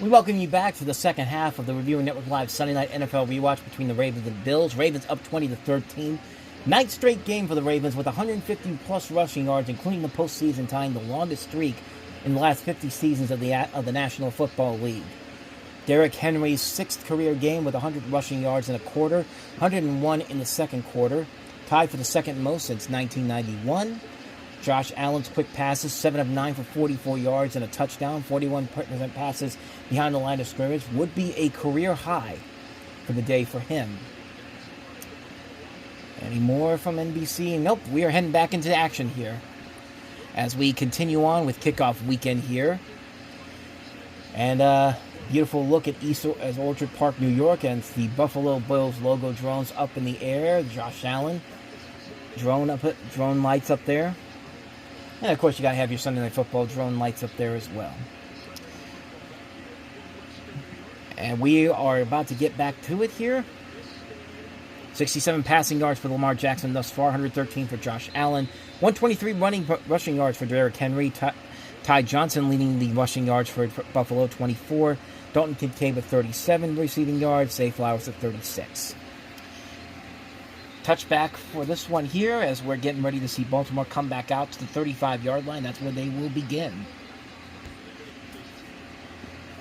We welcome you back to the second half of the Reviewing Network Live Sunday Night NFL Rewatch between the Ravens and Bills. Ravens up 20-13. Ninth straight game for the Ravens with 150-plus rushing yards, including the postseason tying the longest streak in the last 50 seasons of the National Football League. Derrick Henry's sixth career game with 100 rushing yards in a quarter, 101 in the second quarter, tied for the second most since 1991. Josh Allen's quick passes, 7 of 9 for 44 yards and a touchdown, 41% passes behind the line of scrimmage, would be a career high for the day for him. Any more from NBC? Nope, we are heading back into action here as we continue on with kickoff weekend here. And beautiful look at as Orchard Park, New York, and the Buffalo Bills logo drones up in the air. Josh Allen drone lights up there. And, of course, you got to have your Sunday Night Football drone lights up there as well. And we are about to get back to it here. 67 passing yards for Lamar Jackson thus far, 113 for Josh Allen, 123 rushing yards for Derrick Henry. Ty Johnson leading the rushing yards for Buffalo, 24. Dalton Kincaid with 37 receiving yards. Zay Flowers at 36. Touchback for this one here as we're getting ready to see Baltimore come back out to the 35-yard line. That's where they will begin.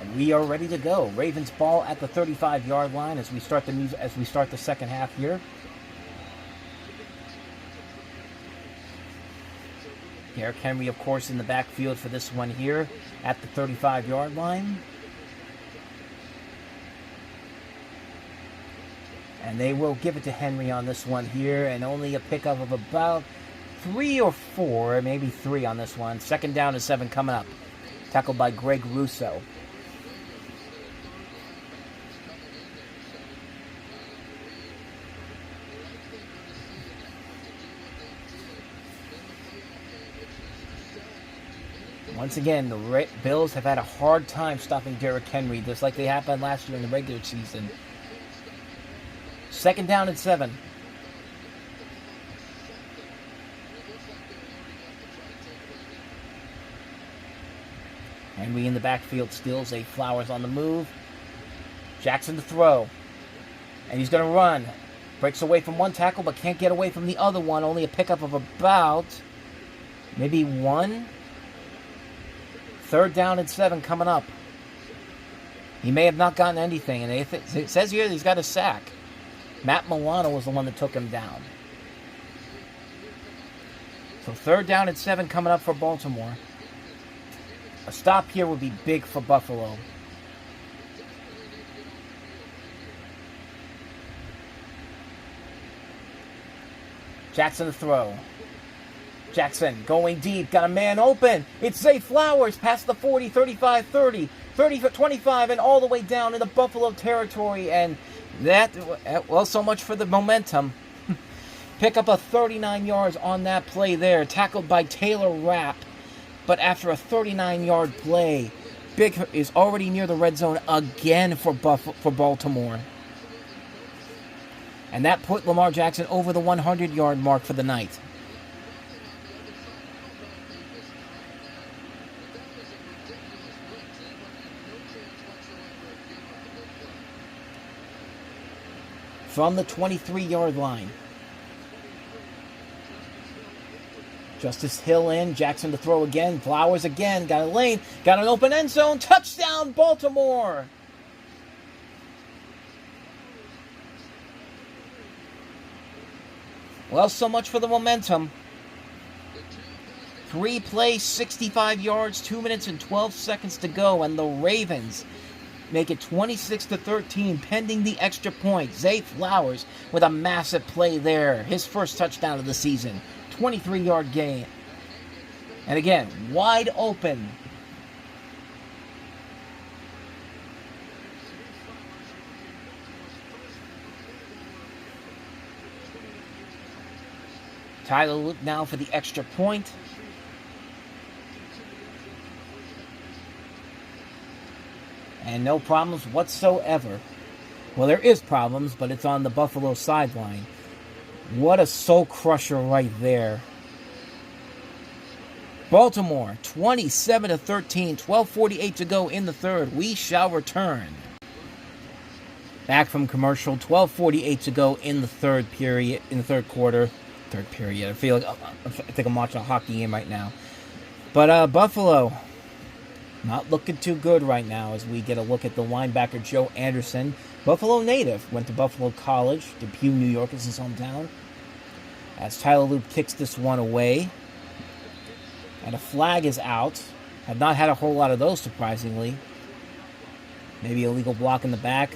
And we are ready to go. Ravens ball at the 35-yard line as we start the second half here. Derrick Henry, of course, in the backfield for this one here at the 35-yard line. And they will give it to Henry on this one here, and only a pickup of about 3 or 4, maybe 3 on this one. Second down and 7 coming up. Tackled by Greg Russo. Once again, the Bills have had a hard time stopping Derrick Henry, just like they happened last year in the regular season. Second down and 7. Henry in the backfield still. Zay Flowers on the move. Jackson to throw. And he's going to run. Breaks away from one tackle, but can't get away from the other one. Only a pickup of about maybe 1. Third down and 7 coming up. He may have not gotten anything. And it says here that he's got a sack. Matt Milano was the one that took him down. So third down and 7 coming up for Baltimore. A stop here would be big for Buffalo. Jackson to throw. Jackson going deep. Got a man open. It's Zay Flowers past the 40, 35, 30, 30 for 25, and all the way down into Buffalo territory. And that, well, so much for the momentum. Pick up a 39 yards on that play there. Tackled by Taylor Rapp. But after a 39-yard play, Big is already near the red zone again for Baltimore. And that put Lamar Jackson over the 100-yard mark for the night. From the 23-yard line. Justice Hill in. Jackson to throw again. Flowers again. Got a lane. Got an open end zone. Touchdown, Baltimore! Well, so much for the momentum. 3 plays, 65 yards, 2 minutes and 12 seconds to go, and the Ravens make it 26-13, pending the extra point. Zay Flowers with a massive play there. His first touchdown of the season. 23-yard gain. And again, wide open. Tyler Luke now for the extra point. And no problems whatsoever. Well, there is problems, but it's on the Buffalo sideline. What a soul crusher right there. Baltimore, 27-13, 12:48 to go in the third. We shall return. Back from commercial, 12:48 to go in the third period, in the third quarter. Third period. I think I'm watching a hockey game right now. But Buffalo, not looking too good right now as we get a look at the linebacker Joe Anderson. Buffalo native, went to Buffalo College. Depew, New York is his hometown. As Tyler Loop kicks this one away. And a flag is out. Have not had a whole lot of those, surprisingly. Maybe a legal block in the back.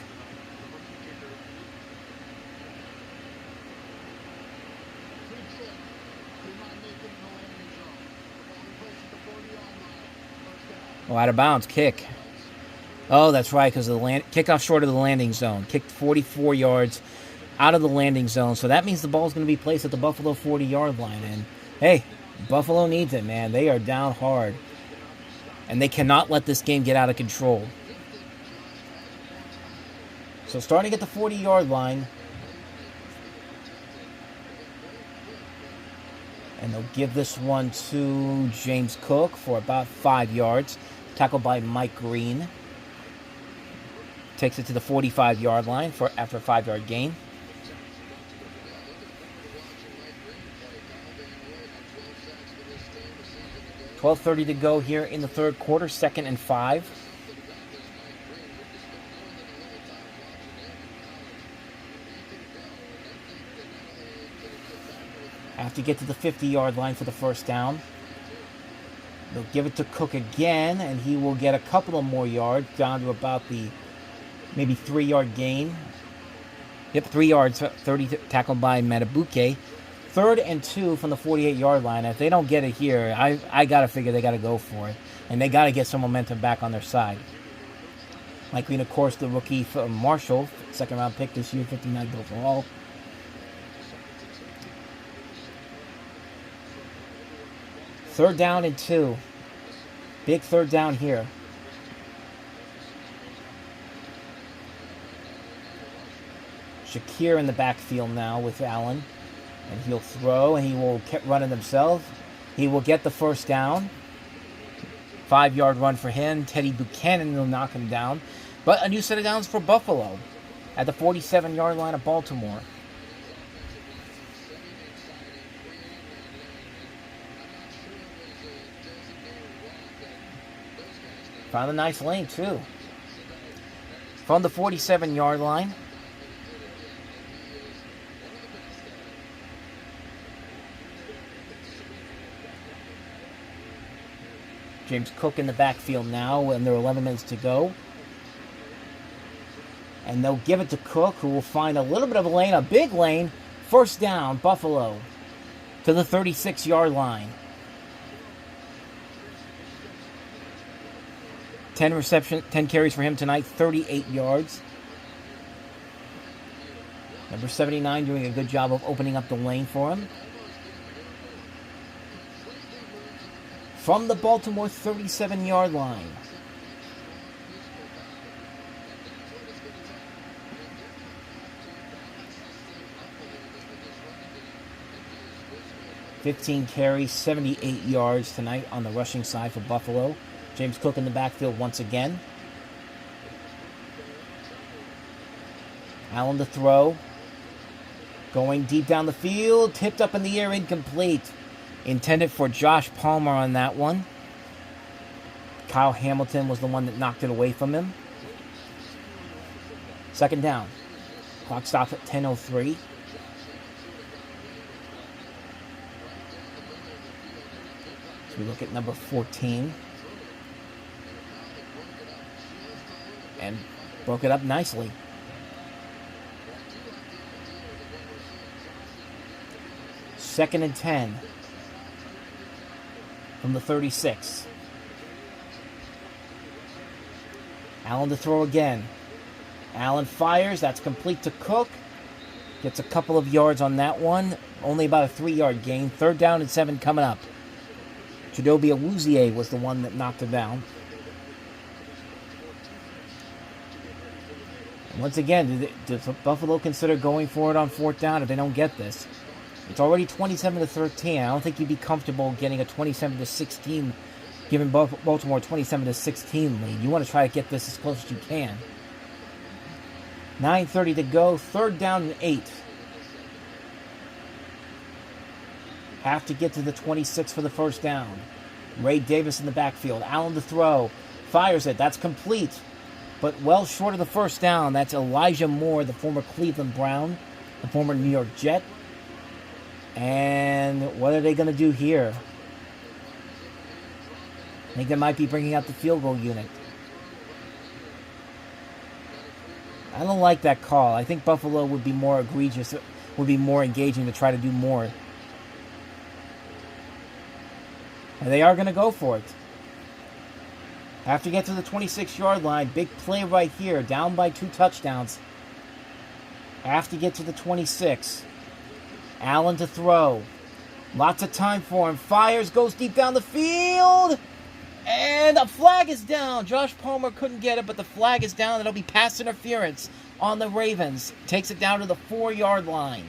Oh, out of bounds, kick. Oh, that's right, because the kickoff short of the landing zone. Kicked 44 yards out of the landing zone. So that means the ball's going to be placed at the Buffalo 40-yard line. And, hey, Buffalo needs it, man. They are down hard. And they cannot let this game get out of control. So starting at the 40-yard line. And they'll give this one to James Cook for about 5 yards. Tackled by Mike Green. Takes it to the 45-yard line after a 5-yard gain. $12:30 to go here in the third quarter, 2nd and 5. Have to get to the 50-yard line for the first down. They'll give it to Cook again, and he will get a couple of more yards, down to about the maybe 3-yard gain. Yep, 3 yards, 30 tackled by Matabuke. 3rd and 2 from the 48-yard line. If they don't get it here, I got to figure they got to go for it. And they got to get some momentum back on their side. Mike Green, of course, the rookie from Marshall, 2nd-round pick this year, 59th overall. Third down and 2. Big third down here. Shakir in the backfield now with Allen. And he'll throw, and he will keep running himself. He will get the first down. 5-yard run for him. Teddy Buchanan will knock him down. But a new set of downs for Buffalo at the 47-yard line of Baltimore. Found a nice lane, too. From the 47-yard line. James Cook in the backfield now, and there are 11 minutes to go. And they'll give it to Cook, who will find a little bit of a lane, a big lane. First down, Buffalo, to the 36-yard line. 10 carries for him tonight, 38 yards. Number 79 doing a good job of opening up the lane for him. From the Baltimore 37-yard line. $15 carries, 78 yards tonight on the rushing side for Buffalo. James Cook in the backfield once again. Allen to throw. Going deep down the field. Tipped up in the air, incomplete. Intended for Josh Palmer on that one. Kyle Hamilton was the one that knocked it away from him. Second down. Clock stops at 10:03. So we look at number 14. And broke it up nicely. Second and 10. From the 36. Allen to throw again. Allen fires. That's complete to Cook. Gets a couple of yards on that one. Only about a 3-yard gain. 3rd down and 7 coming up. Chidobe Awuzie was the one that knocked it down. And once again, does Buffalo consider going for it on 4th down if they don't get this? It's already 27-13. I don't think you'd be comfortable getting a 27-16, giving Baltimore a 27-16 lead. You want to try to get this as close as you can. 9:30 to go. 3rd down and 8. Have to get to the 26 for the first down. Ray Davis in the backfield. Allen to throw. Fires it. That's complete. But well short of the first down. That's Elijah Moore, the former Cleveland Brown, the former New York Jet. And what are they going to do here? I think they might be bringing out the field goal unit. I don't like that call. I think Buffalo would be more egregious, would be more engaging to try to do more. And they are going to go for it. Have to get to the 26-yard line. Big play right here. Down by 2 touchdowns. Have to get to the 26. Allen to throw. Lots of time for him. Fires, goes deep down the field. And a flag is down. Josh Palmer couldn't get it, but the flag is down. It'll be pass interference on the Ravens. Takes it down to the 4-yard line.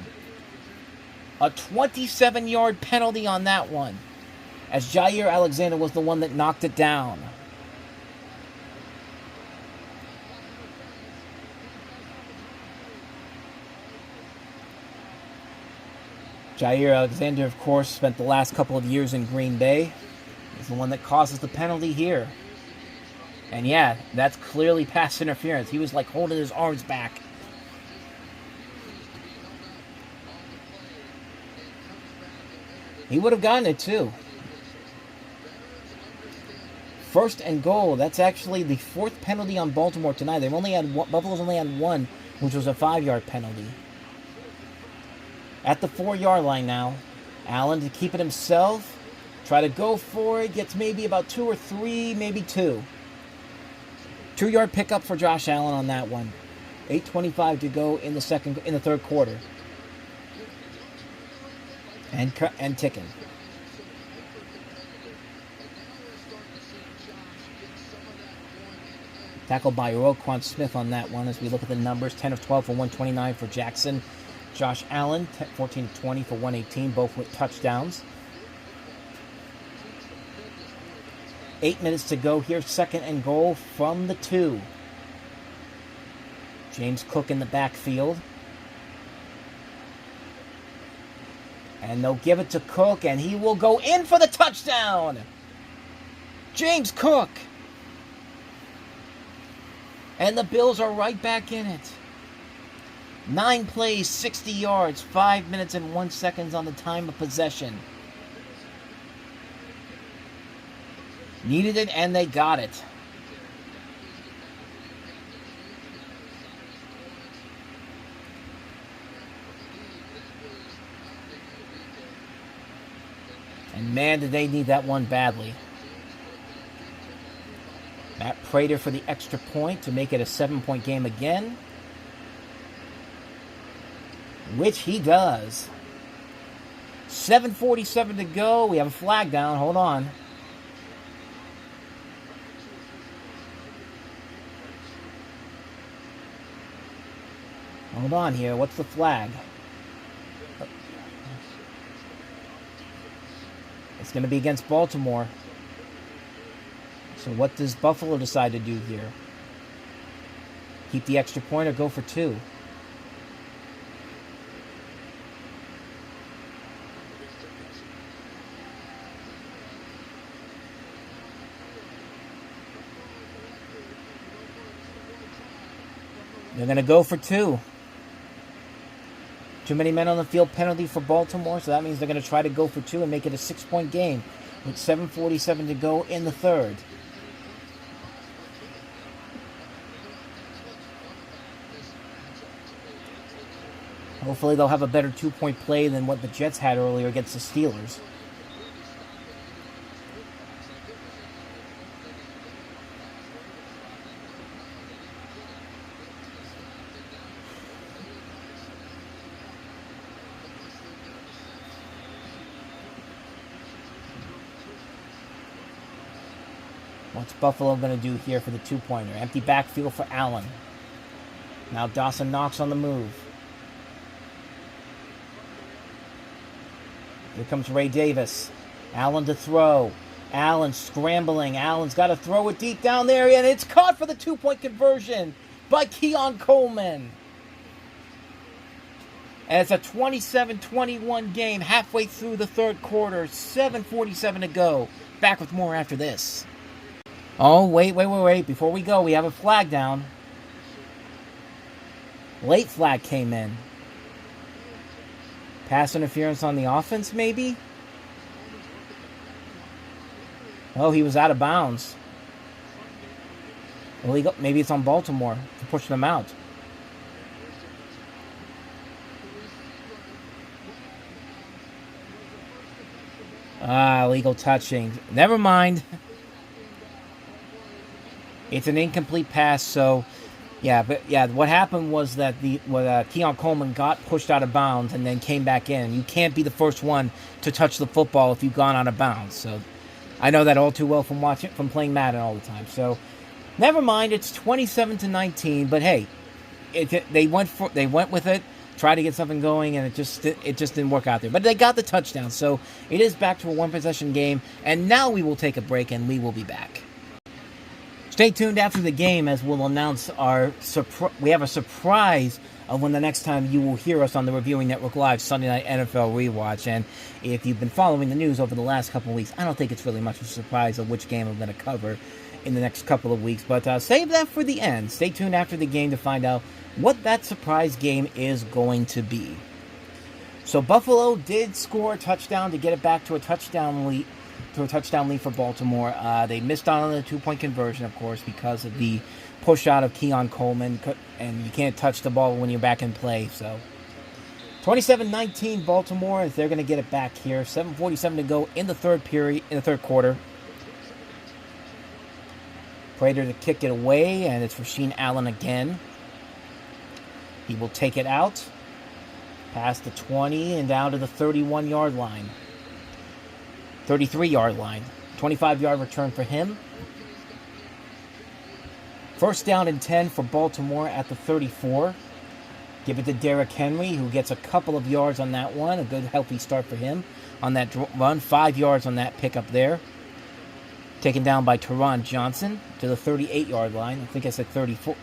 A 27-yard penalty on that one, as Jair Alexander was the one that knocked it down. Jair Alexander, of course, spent the last couple of years in Green Bay. He's the one that causes the penalty here. And yeah, that's clearly pass interference. He was like holding his arms back. He would have gotten it too. 1st and goal. That's actually the 4th penalty on Baltimore tonight. Buffalo's only had 1, which was a 5-yard penalty. At the 4-yard line now. Allen to keep it himself. Try to go for it. Gets maybe about 2 or 3, maybe 2. 2-yard pickup for Josh Allen on that one. 8:25 to go in the 3rd quarter. And ticking. Tackled by Roquan Smith on that one as we look at the numbers. 10 of 12 for 129 for Jackson. Josh Allen, 14 of 20 for 118, both with touchdowns. 8 minutes to go here. 2nd and goal from the 2. James Cook in the backfield. And they'll give it to Cook, and he will go in for the touchdown. James Cook. And the Bills are right back in it. 9 plays, 60 yards, 5 minutes and 1 second on the time of possession. Needed it, and they got it. And man, did they need that one badly. Matt Prater for the extra point to make it a 7-point game again. Which he does. 7:47 to go. We have a flag down. Hold on. Hold on here. What's the flag? It's going to be against Baltimore. So what does Buffalo decide to do here? Keep the extra point or go for 2? They're going to go for 2. Too many men on the field penalty for Baltimore, so that means they're going to try to go for 2 and make it a 6-point game with 7:47 to go in the 3rd. Hopefully they'll have a better 2-point play than what the Jets had earlier against the Steelers. What's Buffalo going to do here for the 2-pointer? Empty backfield for Allen. Now Dawson Knox on the move. Here comes Ray Davis. Allen to throw. Allen scrambling. Allen's got to throw it deep down there, and it's caught for the 2-point conversion by Keon Coleman. And it's a 27-21 game halfway through the third quarter. 7:47 to go. Back with more after this. Oh, wait. Before we go, we have a flag down. Late flag came in. Pass interference on the offense, maybe? Oh, he was out of bounds. Illegal. Maybe it's on Baltimore for pushing them out. Illegal touching. Never mind. It's an incomplete pass, so... what happened was that Keon Coleman got pushed out of bounds and then came back in. You can't be the first one to touch the football if you've gone out of bounds. So I know that all too well from playing Madden all the time. So never mind, it's 27-19. But hey, they went with it, tried to get something going, and it just didn't work out there. But they got the touchdown, so it is back to a one-possession game. And now we will take a break, and we will be back. Stay tuned after the game as we'll announce we have a surprise of when the next time you will hear us on the Reviewing Network Live Sunday Night NFL Rewatch. And if you've been following the news over the last couple of weeks, I don't think it's really much of a surprise of which game I'm going to cover in the next couple of weeks. But save that for the end. Stay tuned after the game to find out what that surprise game is going to be. So Buffalo did score a touchdown to get it back to a touchdown lead. For Baltimore. They missed out on the 2-point conversion, of course, because of the push out of Keon Coleman, and you can't touch the ball when you're back in play. So 27-19 Baltimore, as they're going to get it back here. 7:47 to go in the third quarter. Prater to kick it away, and it's Rasheed Allen again. He will take it out, past the 20 and down to the 31-yard line. 33-yard line. 25-yard return for him. First down and 10 for Baltimore at the 34. Give it to Derrick Henry, who gets a couple of yards on that one. A good, healthy start for him on that run. 5 yards on that pickup there. Taken down by Teron Johnson to the 38-yard line. I think I said 34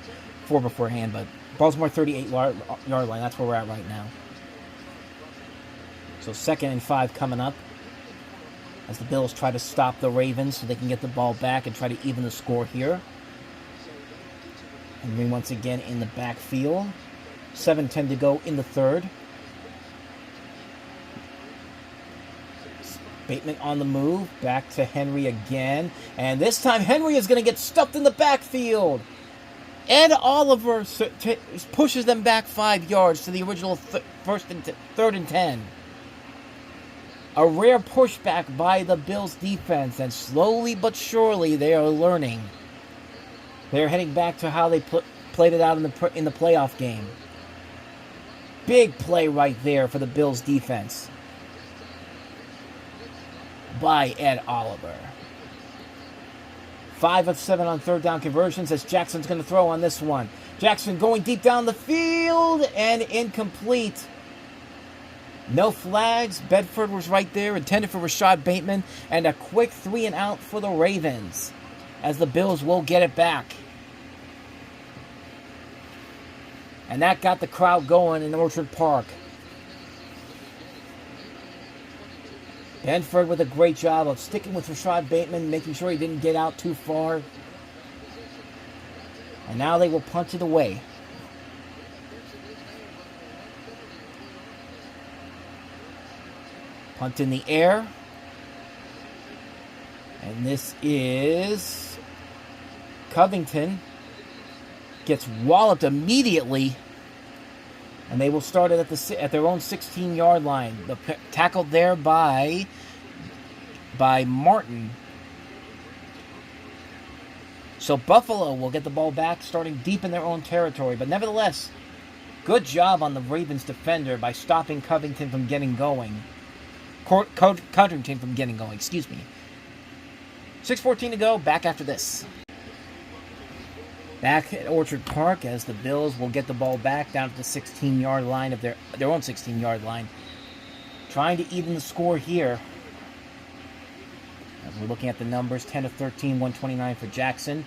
beforehand, but Baltimore 38-yard line. That's where we're at right now. So 2nd and 5 coming up, as the Bills try to stop the Ravens so they can get the ball back and try to even the score here. Henry once again in the backfield. 7:10 to go in the third. Bateman on the move. Back to Henry again. And this time Henry is going to get stuffed in the backfield. Ed Oliver pushes them back 5 yards to the original third and 10. A rare pushback by the Bills defense, and slowly but surely they are learning. They're heading back to how they played it out in the playoff game. Big play right there for the Bills defense by Ed Oliver. 5 of 7 on third down conversions, as Jackson's going to throw on this one. Jackson going deep down the field and incomplete. No flags. Bedford was right there, intended for Rashad Bateman, and a quick 3-and-out for the Ravens, as the Bills will get it back. And that got the crowd going in Orchard Park. Bedford with a great job of sticking with Rashad Bateman, making sure he didn't get out too far. And now they will punt it away. Punt in the air. And this is Covington. Gets walloped immediately. And they will start it at their own 16-yard line. Tackled there by Martin. So Buffalo will get the ball back, starting deep in their own territory. But nevertheless, good job on the Ravens defender by stopping Covington from getting going. Covington from getting going, excuse me. 6:14 to go, back after this. Back at Orchard Park, as the Bills will get the ball back down to the 16-yard line of their own 16-yard line. trying to even the score here. As we're looking at the numbers, 10 to 13, 129 for Jackson.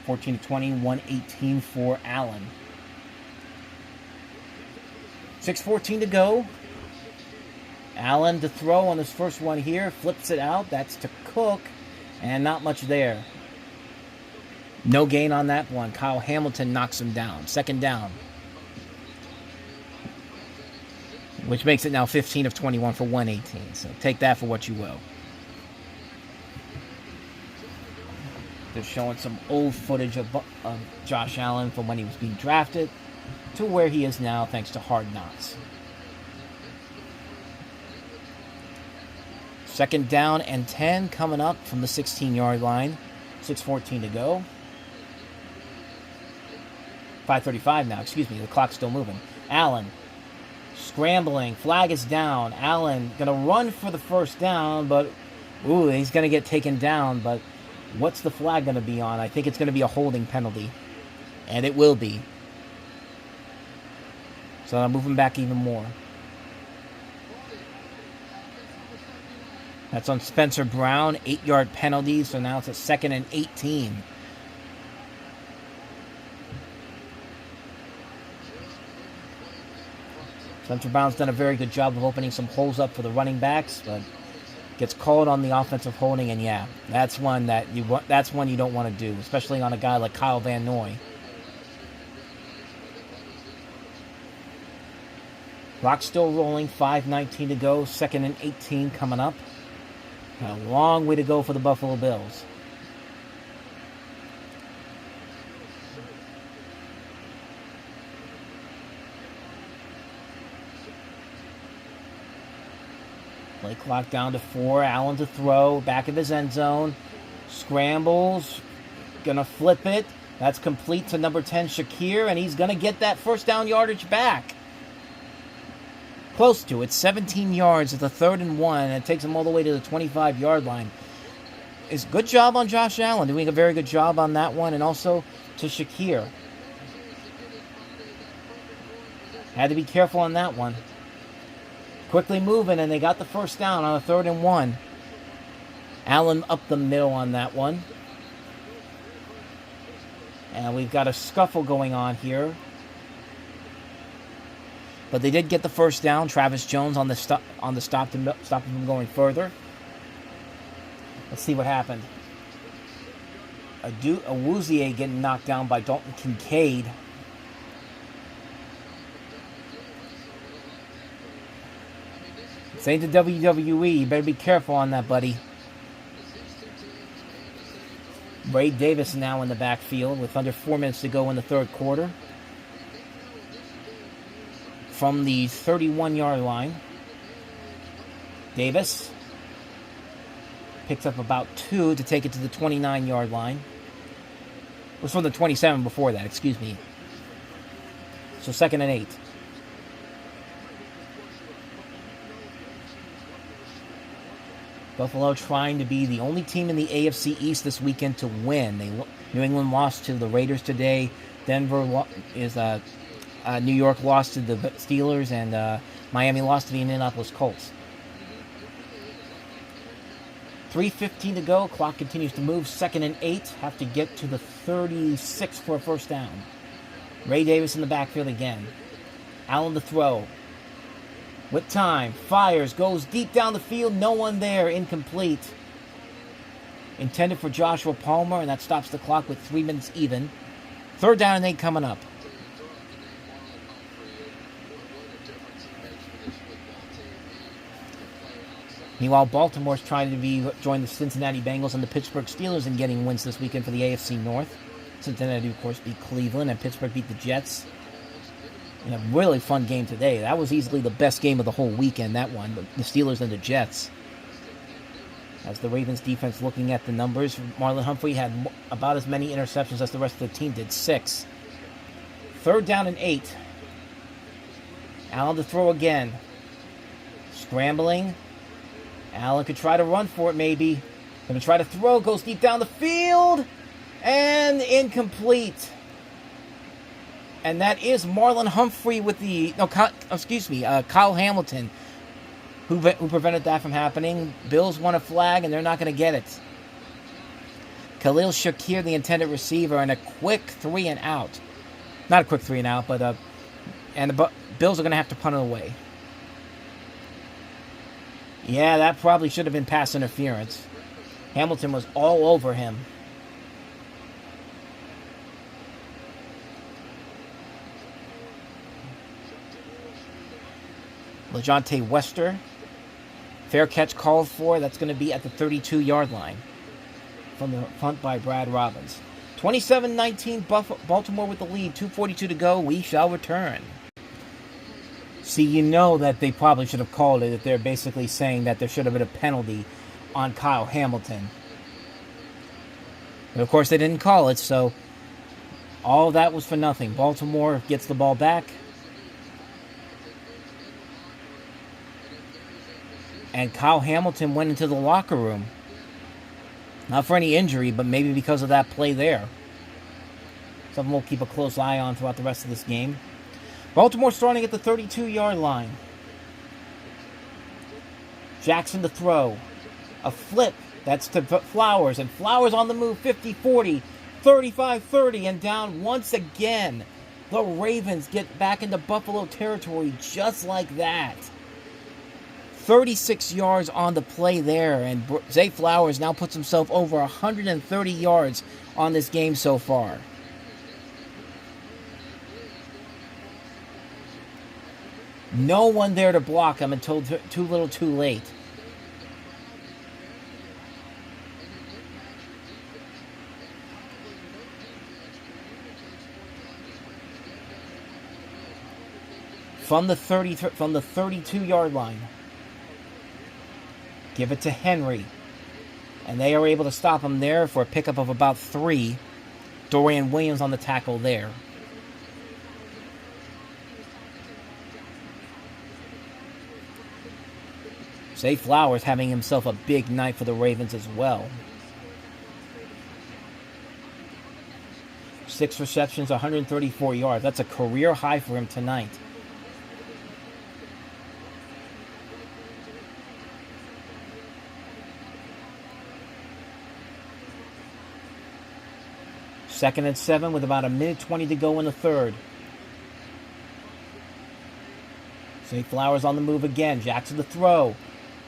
14 to 20, 118 for Allen. 6:14 to go. Allen to throw on this first one here. Flips it out. That's to Cook. And not much there. No gain on that one. Kyle Hamilton knocks him down. Second down. Which makes it now 15 of 21 for 118. So take that for what you will. They're showing some old footage of Josh Allen from when he was being drafted to where he is now thanks to Hard Knocks. Second down and 10 coming up from the 16-yard line. 6:14 to go. 5:35 now, excuse me. The clock's still moving. Allen scrambling. Flag is down. Allen going to run for the first down, but he's going to get taken down. But what's the flag going to be on? I think it's going to be a holding penalty. And it will be. So I'm moving back even more. That's on Spencer Brown. 8-yard penalty. So now it's a 2nd and 18. Spencer Brown's done a very good job of opening some holes up for the running backs, but gets called on the offensive holding, and yeah, that's one you don't want to do, especially on a guy like Kyle Van Noy. Clock still rolling, 5:19 to go, 2nd and 18 coming up. Got a long way to go for the Buffalo Bills. Play clock down to 4. Allen to throw. Back of his end zone. Scrambles. Gonna flip it. That's complete to number 10, Shakir. And he's gonna get that first down yardage back. Close to it. 17 yards at the 3rd and 1. And it takes him all the way to the 25-yard line. It's good job on Josh Allen. Doing a very good job on that one. And also to Shakir. Had to be careful on that one. Quickly moving, and they got the first down on a 3rd and 1. Allen up the middle on that one. And we've got a scuffle going on here. But they did get the first down. Travis Jones on the stop to stop him from going further. Let's see what happened. Awuzie getting knocked down by Dalton Kincaid. Say to WWE, you better be careful on that, buddy. Ray Davis now in the backfield with under 4 minutes to go in the 3rd quarter. From the 31-yard line. Davis picks up about 2 to take it to the 29-yard line. It was from the 27 before that, excuse me. So 2nd and 8. Buffalo trying to be the only team in the AFC East this weekend to win. New England lost to the Raiders today. Denver is New York lost to the Steelers, and Miami lost to the Indianapolis Colts. 3:15 to go. Clock continues to move. 2nd and 8. Have to get to the 36 for a first down. Ray Davis in the backfield again. Allen to throw. With time, fires, goes deep down the field, no one there, incomplete. Intended for Joshua Palmer, and that stops the clock with 3 minutes even. 3rd down and 8 coming up. Meanwhile, Baltimore's trying to join the Cincinnati Bengals and the Pittsburgh Steelers in getting wins this weekend for the AFC North. Cincinnati, of course, beat Cleveland, and Pittsburgh beat the Jets. In a really fun game today. That was easily the best game of the whole weekend, that one. The Steelers and the Jets. As the Ravens defense looking at the numbers, Marlon Humphrey had about as many interceptions as the rest of the team did, 6. 3rd down and 8. Allen to throw again. Scrambling. Allen could try to run for it, maybe. Going to try to throw, goes deep down the field, and incomplete. And that is Marlon Humphrey with Kyle Hamilton Who prevented that from happening? Bills want a flag, and they're not going to get it. Khalil Shakir, the intended receiver, and a quick 3 and out. Not a quick 3 and out, but and the Bills are going to have to punt it away. Yeah, that probably should have been pass interference. Hamilton was all over him. LeJontay Wester. Fair catch called for. That's going to be at the 32-yard line. From the punt by Brad Robbins. 27-19, Baltimore with the lead. 2:42 to go. We shall return. See, you know that they probably should have called it if they're basically saying that there should have been a penalty on Kyle Hamilton. But of course, they didn't call it, so all of that was for nothing. Baltimore gets the ball back. And Kyle Hamilton went into the locker room. Not for any injury, but maybe because of that play there. Something we'll keep a close eye on throughout the rest of this game. Baltimore starting at the 32-yard line. Jackson to throw. A flip. That's to Flowers. And Flowers on the move. 50-40. 35-30. And down once again. The Ravens get back into Buffalo territory just like that. 36 yards on the play there, and Zay Flowers now puts himself over 130 yards on this game so far. No one there to block him until too little too late. From the 32-yard line. Give it to Henry. And they are able to stop him there for a pickup of about 3. Dorian Williams on the tackle there. Zay Flowers having himself a big night for the Ravens as well. 6 receptions, 134 yards. That's a career high for him tonight. Second and 7 with about 1:20 to go in the third. Zay Flowers on the move again. Jackson to throw.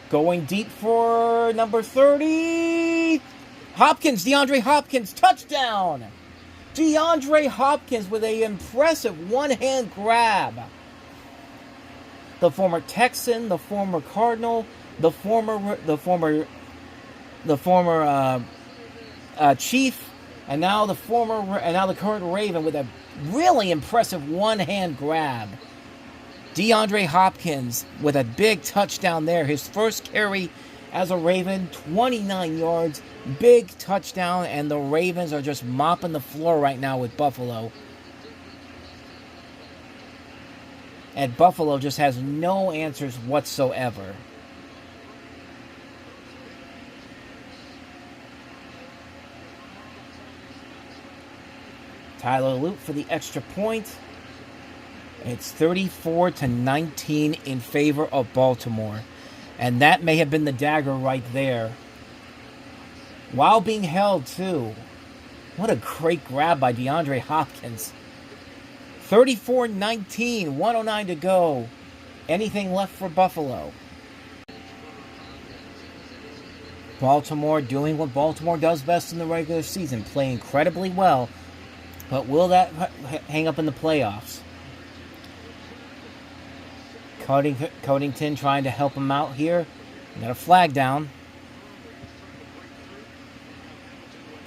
Going deep for number 30. Hopkins, DeAndre Hopkins, touchdown. DeAndre Hopkins with an impressive one-hand grab. The former Texan, the former Cardinal, the former Chief. And now the current Raven with a really impressive one-hand grab. DeAndre Hopkins with a big touchdown there. His first carry as a Raven, 29 yards, big touchdown, and the Ravens are just mopping the floor right now with Buffalo. And Buffalo just has no answers whatsoever. Tyler Loop for the extra point. It's 34-19 in favor of Baltimore. And that may have been the dagger right there. While being held, too. What a great grab by DeAndre Hopkins. 34-19, 109 to go. Anything left for Buffalo? Baltimore doing what Baltimore does best in the regular season. Play incredibly well. But will that hang up in the playoffs? Codington trying to help him out here. Got a flag down.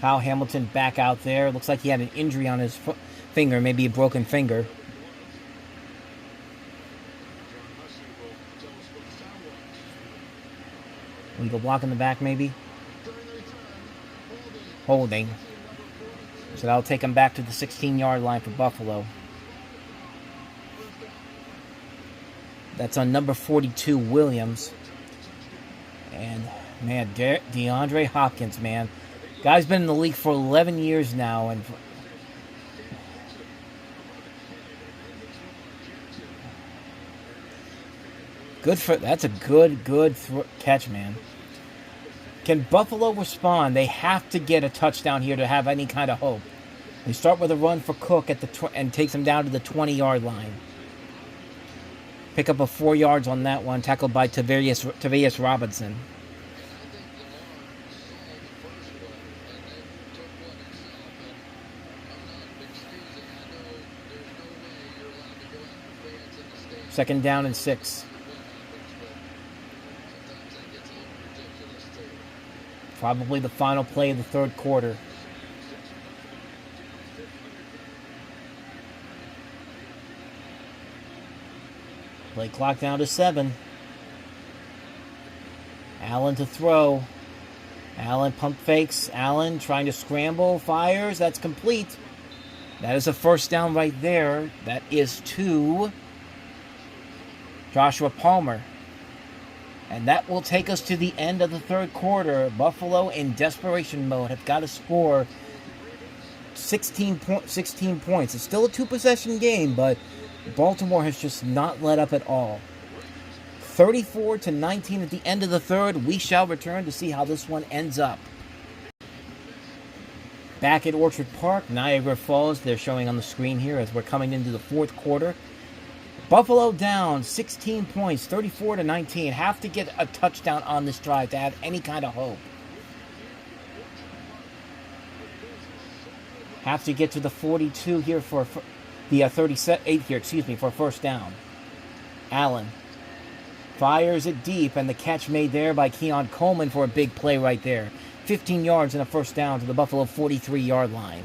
Kyle Hamilton back out there. Looks like he had an injury on his finger, maybe a broken finger. Legal block in the back, maybe. Holding. So that'll take him back to the 16-yard line for Buffalo. That's on number 42, Williams. And, man, DeAndre Hopkins, man. Guy's been in the league for 11 years now. And That's a good catch, man. Can Buffalo respond? They have to get a touchdown here to have any kind of hope. They start with a run for Cook and takes him down to the 20-yard line. Pick up a 4 yards on that one, tackled by Tavius Robinson. Second down and 6. Probably the final play of the third quarter. Play clock down to 7. Allen to throw. Allen pump fakes. Allen trying to scramble. Fires. That's complete. That is a first down right there. That is to Joshua Palmer. And that will take us to the end of the third quarter. Buffalo, in desperation mode, have got to score 16 points. It's still a 2-possession game, but Baltimore has just not let up at all. 34-19 at the end of the third. We shall return to see how this one ends up. Back at Orchard Park, Niagara Falls, they're showing on the screen here as we're coming into the fourth quarter. Buffalo down 16 points, 34-19. Have to get a touchdown on this drive to have any kind of hope. Have to get to the 42 here for the 38 here, for a first down. Allen fires it deep, and the catch made there by Keon Coleman for a big play right there. 15 yards and a first down to the Buffalo 43-yard line.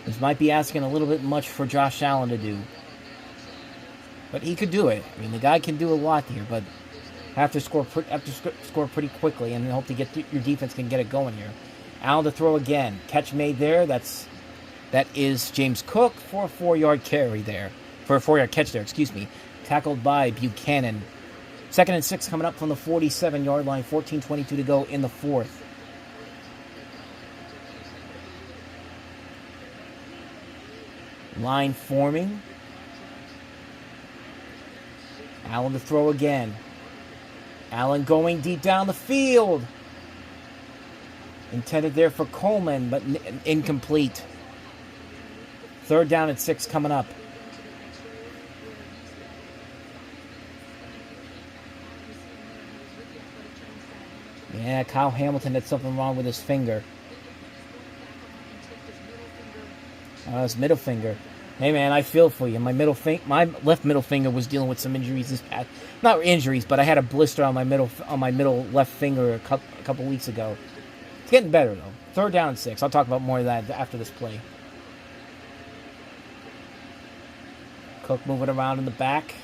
This might be asking a little bit much for Josh Allen to do. But he could do it. I mean, the guy can do a lot here, but have to score pretty quickly and hope to get your defense can get it going here. Allen to throw again. Catch made there. That is James Cook for a 4-yard carry there. For a 4-yard catch there, Tackled by Buchanan. 2nd and 6 coming up from the 47-yard line. 14:22 to go in the fourth. Line forming. Allen to throw again. Allen going deep down the field. Intended there for Coleman, but incomplete. 3rd down and 6 coming up. Yeah, Kyle Hamilton had something wrong with his finger. His middle finger. Hey man, I feel for you. My left middle finger was dealing with some injuries this past. Not injuries, but I had a blister on my middle left finger a couple weeks ago. It's getting better though. 3rd down and 6. I'll talk about more of that after this play. Cook moving around in the back.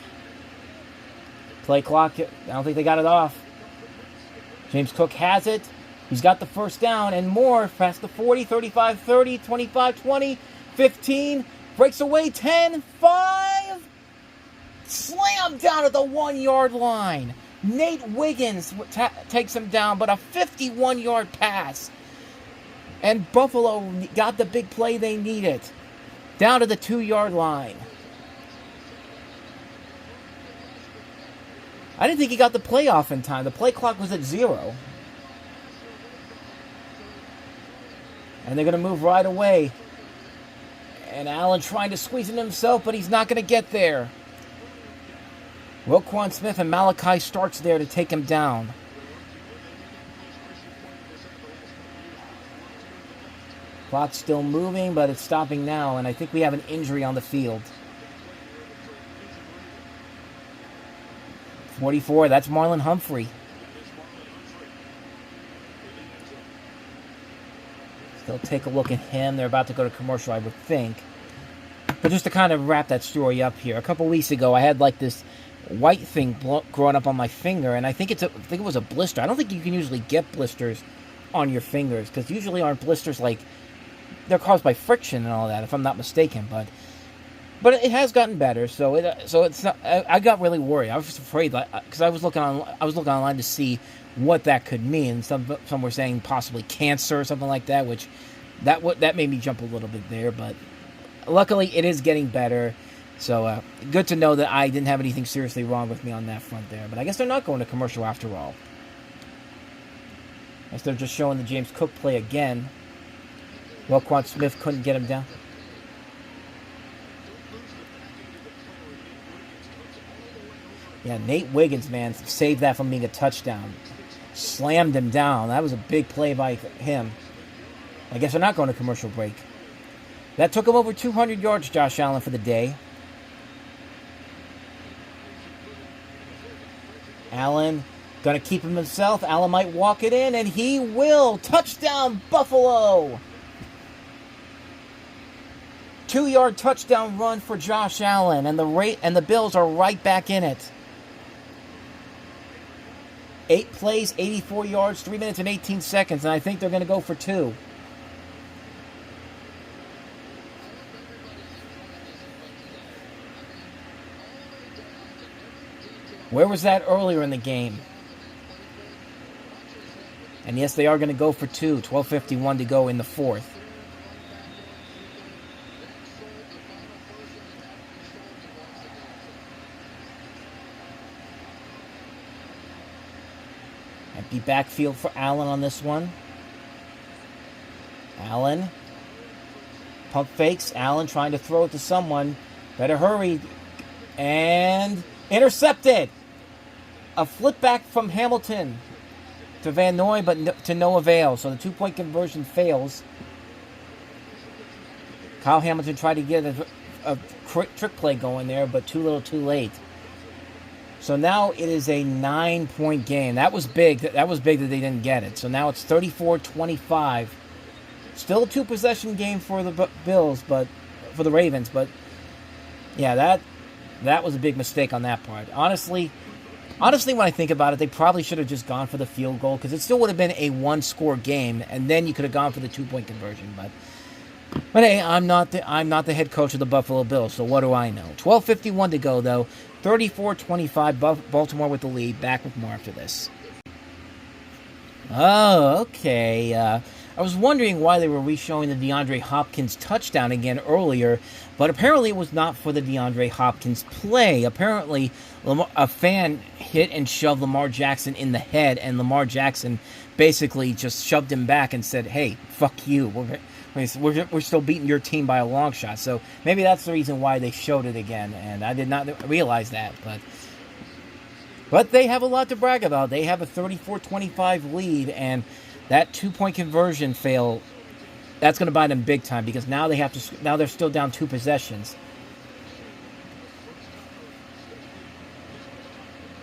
Play clock. I don't think they got it off. James Cook has it. He's got the first down and more. Past the 40, 35, 30, 25, 20, 15. Breaks away 10, 5. Slam down at the 1-yard line. Nate Wiggins takes him down, but a 51-yard pass. And Buffalo got the big play they needed. Down to the 2-yard line. I didn't think he got the play off in time. The play clock was at 0. And they're going to move right away. And Allen trying to squeeze in himself, but he's not going to get there. Roquan Smith and Malachi Starks there to take him down. Clock's still moving, but it's stopping now, and I think we have an injury on the field. 44, that's Marlon Humphrey. They'll take a look at him. They're about to go to commercial, I would think. But just to kind of wrap that story up here, a couple weeks ago, I had like this white thing growing up on my finger, and I think it was a blister. I don't think you can usually get blisters on your fingers, because usually aren't blisters like they're caused by friction and all that, if I'm not mistaken. But it has gotten better, so it's not. I got really worried. I was afraid because I was looking online to see what that could mean. Some were saying possibly cancer or something like that, which that made me jump a little bit there. But luckily, it is getting better. So, good to know that I didn't have anything seriously wrong with me on that front there. But I guess they're not going to commercial after all. I guess they're just showing the James Cook play again. Roquan Smith couldn't get him down. Yeah, Nate Wiggins, man, saved that from being a touchdown. Slammed him down. That was a big play by him. I guess they're not going to commercial break. That took him over 200 yards, Josh Allen, for the day. Allen going to keep him himself. Allen might walk it in, and he will. Touchdown, Buffalo! 2-yard touchdown run for Josh Allen, and the Bills are right back in it. 8 plays, 84 yards, 3 minutes and 18 seconds, and I think they're going to go for 2. Where was that earlier in the game? And yes, they are going to go for 2. 12:51 to go in the fourth. Empty backfield for Allen on this one. Allen. Pump fakes. Allen trying to throw it to someone. Better hurry. And intercepted. A flip back from Hamilton to Van Noy, but to no avail. So the 2-point conversion fails. Kyle Hamilton tried to get a trick play going there, but too little too late. So now it is a 9-point game. That was big. That was big that they didn't get it. So now it's 34-25. Still a 2-possession game for the Bills, but for the Ravens. But yeah, that was a big mistake on that part. Honestly, when I think about it, they probably should have just gone for the field goal because it still would have been a 1-score game, and then you could have gone for the 2-point conversion. But hey, I'm not the head coach of the Buffalo Bills, so what do I know? 12:51 to go though. 34-25. Baltimore with the lead. Back with more after this. Oh, okay. I was wondering why they were re-showing the DeAndre Hopkins touchdown again earlier, but apparently it was not for the DeAndre Hopkins play. Apparently, a fan hit and shoved Lamar Jackson in the head, and Lamar Jackson basically just shoved him back and said, "Hey, fuck you. We're still beating your team by a long shot." So maybe that's the reason why they showed it again, and I did not realize that. But they have a lot to brag about. They have a 34-25 lead, and that 2-point conversion fail, that's going to bite them big time because now they're still down 2 possessions.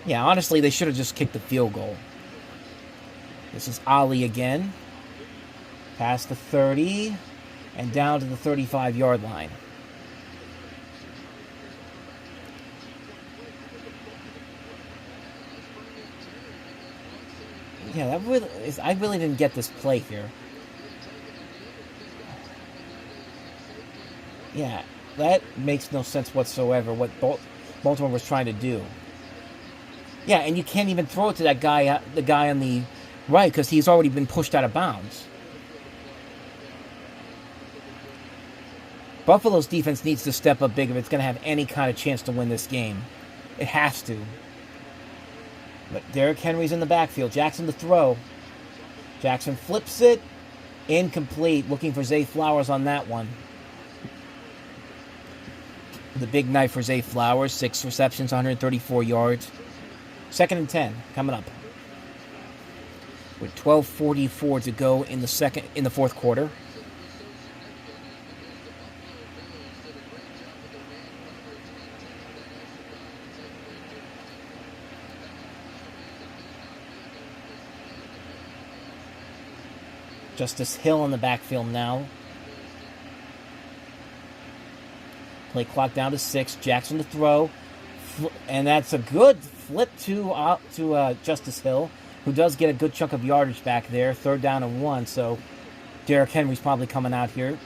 Yeah, honestly, they should have just kicked the field goal. This is Ali again. Past the 30 and down to the 35-yard line. Yeah, I really didn't get this play here. Yeah, that makes no sense whatsoever, what Baltimore was trying to do. Yeah, and you can't even throw it to that guy, the guy on the right, because he's already been pushed out of bounds. Buffalo's defense needs to step up big if it's going to have any kind of chance to win this game. It has to. But Derrick Henry's in the backfield. Jackson to throw. Jackson flips it. Incomplete. Looking for Zay Flowers on that one. The big night for Zay Flowers. 6 receptions, 134 yards. 2nd and 10 coming up. With 12:44 to go in the fourth quarter. Justice Hill in the backfield now. Play clock down to 6. Jackson to throw. And that's a good flip to Justice Hill, who does get a good chunk of yardage back there. 3rd down and 1, so Derrick Henry's probably coming out here.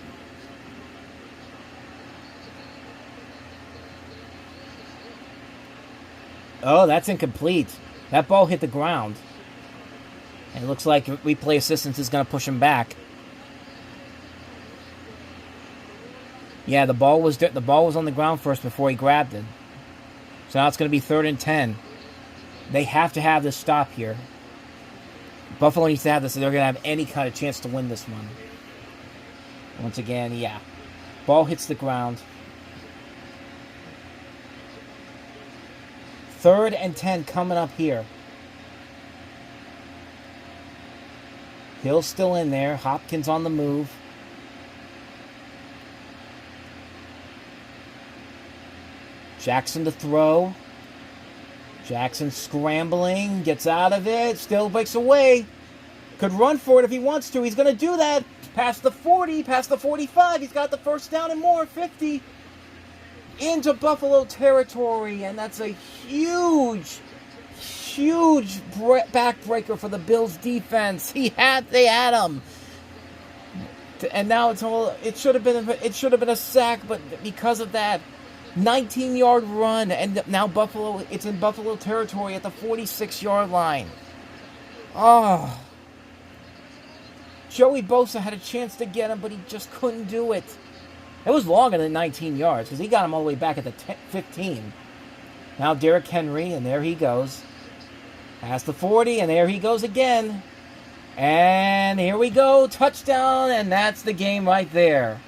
Oh, that's incomplete. That ball hit the ground. And it looks like replay assistance is going to push him back. Yeah, the ball was on the ground first before he grabbed it. So now it's going to be 3rd and 10. They have to have this stop here. Buffalo needs to have this so they're going to have any kind of chance to win this one. Once again, yeah. Ball hits the ground. 3rd and 10 coming up here. Hill's still in there. Hopkins on the move. Jackson to throw. Jackson scrambling. Gets out of it. Still breaks away. Could run for it if he wants to. He's going to do that. Past the 40. Past the 45. He's got the first down and more. 50. Into Buffalo territory. And that's a huge backbreaker for the Bills defense. They had him. And now it should have been a sack, but because of that 19-yard run, and now it's in Buffalo territory at the 46-yard line. Oh. Joey Bosa had a chance to get him, but he just couldn't do it. It was longer than 19 yards, because he got him all the way back at the 15. Now Derrick Henry, and there he goes. Past the 40, and there he goes again. And here we go, touchdown, and that's the game right there.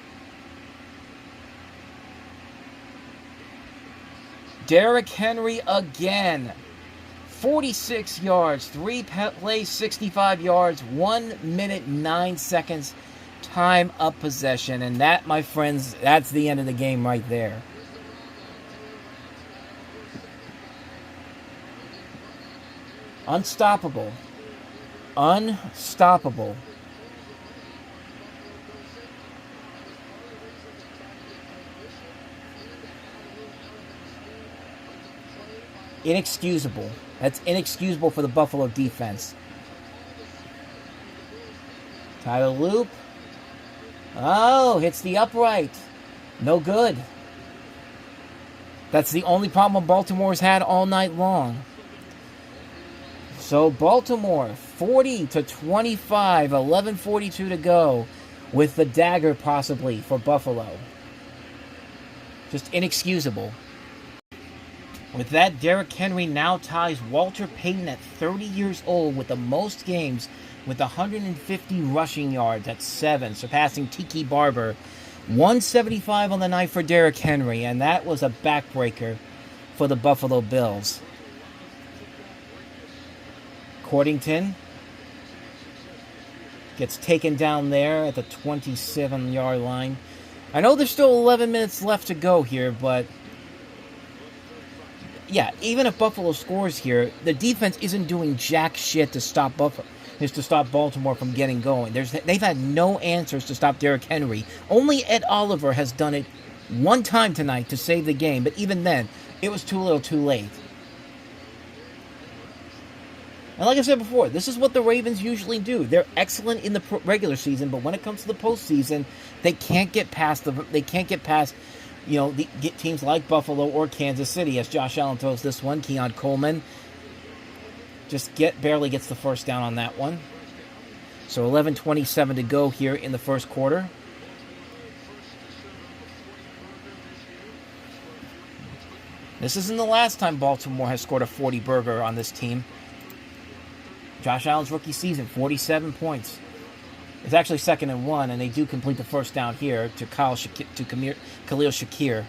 Derrick Henry again. 46 yards, 3 plays, 65 yards, 1 minute, 9 seconds, time of possession. And that, my friends, that's the end of the game right there. Unstoppable. Unstoppable. Inexcusable. That's inexcusable for the Buffalo defense. Tyler Loop. Oh, hits the upright. No good. That's the only problem Baltimore's had all night long. So Baltimore, 40-25, 11:42 to go, with the dagger possibly for Buffalo. Just inexcusable. With that, Derrick Henry now ties Walter Payton at 30 years old with the most games with 150 rushing yards at 7, surpassing Tiki Barber. 175 on the night for Derrick Henry, and that was a backbreaker for the Buffalo Bills. Cordington gets taken down there at the 27-yard line. I know there's still 11 minutes left to go here, but yeah, even if Buffalo scores here, the defense isn't doing jack shit to stop Baltimore from getting going. They've had no answers to stop Derrick Henry. Only Ed Oliver has done it one time tonight to save the game, but even then, it was too little too late. And like I said before, this is what the Ravens usually do. They're excellent in the regular season, but when it comes to the postseason, they can't get past teams like Buffalo or Kansas City. As Josh Allen throws this one, Keon Coleman barely gets the first down on that one. So 11:27 to go here in the first quarter. This isn't the last time Baltimore has scored a 40-burger on this team. Josh Allen's rookie season, 47 points. It's actually 2nd and 1, and they do complete the first down here to Khalil Shakir.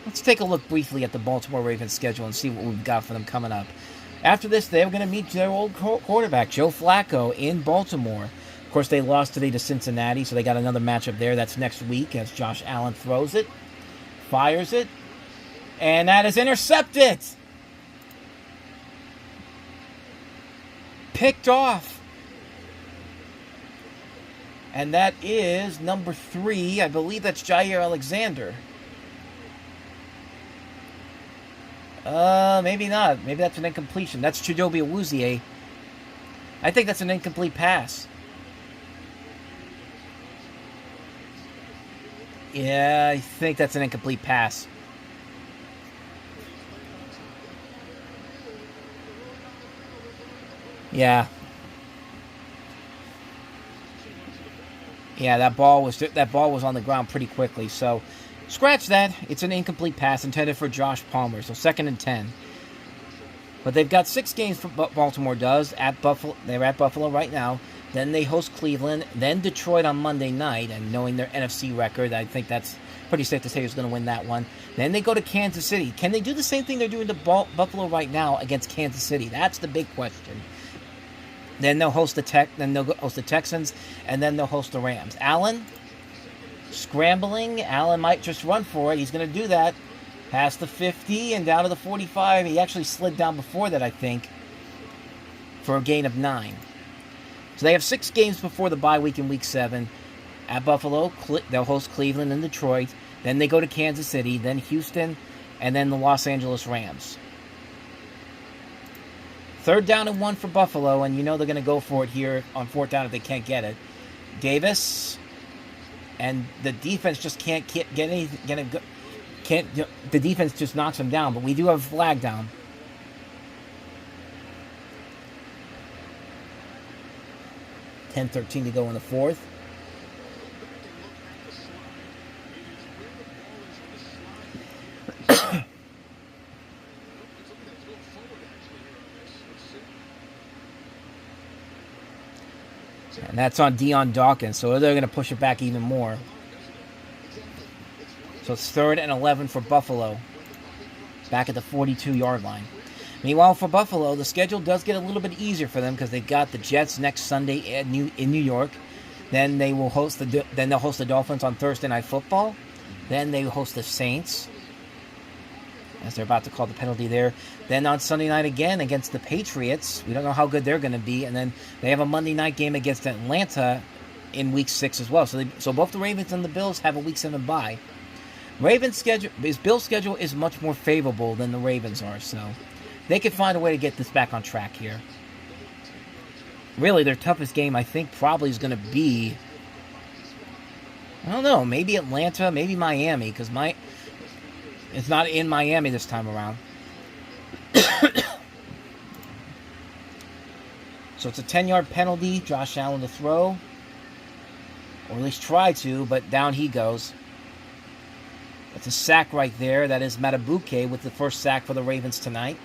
Let's take a look briefly at the Baltimore Ravens schedule and see what we've got for them coming up. After this, they're going to meet their old quarterback, Joe Flacco, in Baltimore. Of course, they lost today to Cincinnati, so they got another matchup there. That's next week as Josh Allen throws it, fires it, and that is intercepted. Picked off. And that is number 3. I believe that's Jair Alexander. Maybe not. Maybe that's an incompletion. That's Chidobe Awuzie. I think that's an incomplete pass. Yeah, I think that's an incomplete pass. Yeah. Yeah, that ball was on the ground pretty quickly. So scratch that. It's an incomplete pass intended for Josh Palmer. So 2nd and 10. But they've got 6 games for Baltimore does at Buffalo. They're at Buffalo right now. Then they host Cleveland. Then Detroit on Monday night. And knowing their NFC record, I think that's pretty safe to say who's going to win that one. Then they go to Kansas City. Can they do the same thing they're doing to Buffalo right now against Kansas City? That's the big question. Then they'll host the Texans, and then they'll host the Rams. Allen scrambling. Allen might just run for it. He's going to do that. Past the 50 and down to the 45. He actually slid down before that, I think, for a gain of 9. So they have 6 games before the bye week in Week 7. At Buffalo, they'll host Cleveland and Detroit. Then they go to Kansas City, then Houston, and then the Los Angeles Rams. 3rd down and 1 for Buffalo, and you know they're going to go for it here on 4th down if they can't get it. Davis, and the defense just can't get anything. The defense just knocks them down, but we do have a flag down. $10:13 to go in the 4th. And that's on Deion Dawkins, so they're going to push it back even more. So it's 3rd and 11 for Buffalo, back at the 42-yard line. Meanwhile, for Buffalo, the schedule does get a little bit easier for them because they've got the Jets next Sunday in New York. Then they will host the Dolphins on Thursday Night Football. Then they will host the Saints, as they're about to call the penalty there. Then on Sunday night again against the Patriots. We don't know how good they're going to be. And then they have a Monday night game against Atlanta in Week 6 as well. So both the Ravens and the Bills have a Week 7 bye. Bill's schedule is much more favorable than the Ravens are, so they could find a way to get this back on track here. Really, their toughest game, I think, probably is going to be, I don't know, maybe Atlanta, maybe Miami, because it's not in Miami this time around. So it's a 10-yard penalty. Josh Allen to throw, or at least try to, but down he goes. It's a sack right there. That is Matabuke with the first sack for the Ravens tonight.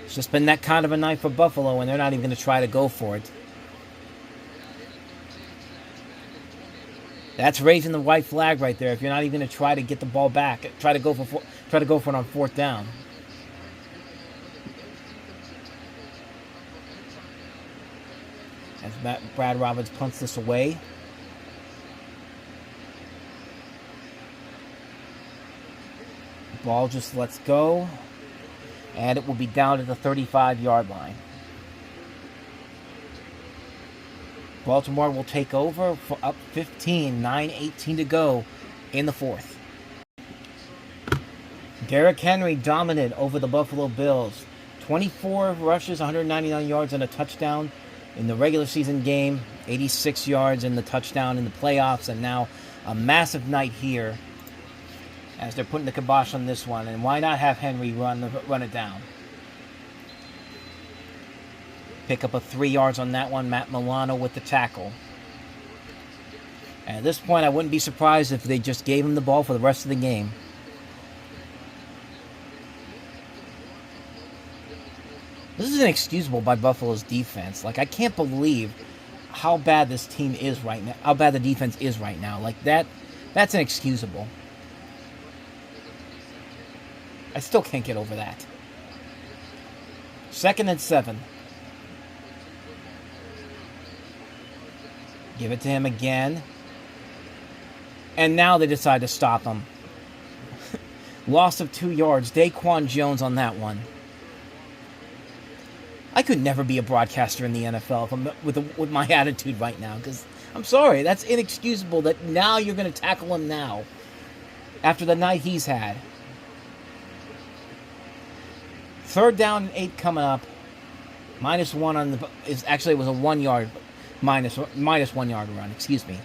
It's just been that kind of a night for Buffalo, and they're not even going to try to go for it. That's raising the white flag right there. If you're not even going to try to get the ball back, try to go for it on 4th down. As Brad Robbins punts this away. Ball just lets go, and it will be down to the 35-yard line. Baltimore will take over for up 15, 9:18 to go in the 4th. Derrick Henry dominant over the Buffalo Bills. 24 rushes, 199 yards, and a touchdown in the regular season game. 86 yards in the touchdown in the playoffs, and now a massive night here as they're putting the kibosh on this one. And why not have Henry run it down? Pick up a 3 yards on that one. Matt Milano with the tackle. And at this point, I wouldn't be surprised if they just gave him the ball for the rest of the game. This is inexcusable by Buffalo's defense. Like, I can't believe how bad this team is right now. How bad the defense is right now. Like, that's inexcusable. I still can't get over that. 2nd and 7. Give it to him again. And now they decide to stop him. Loss of 2 yards. Daquan Jones on that one. I could never be a broadcaster in the NFL with my attitude right now. Because, I'm sorry, that's inexcusable that now you're going to tackle him now. After the night he's had. 3rd down and 8 coming up. -1 on the... Actually, it was a 1 yard... minus 1 yard run, excuse me.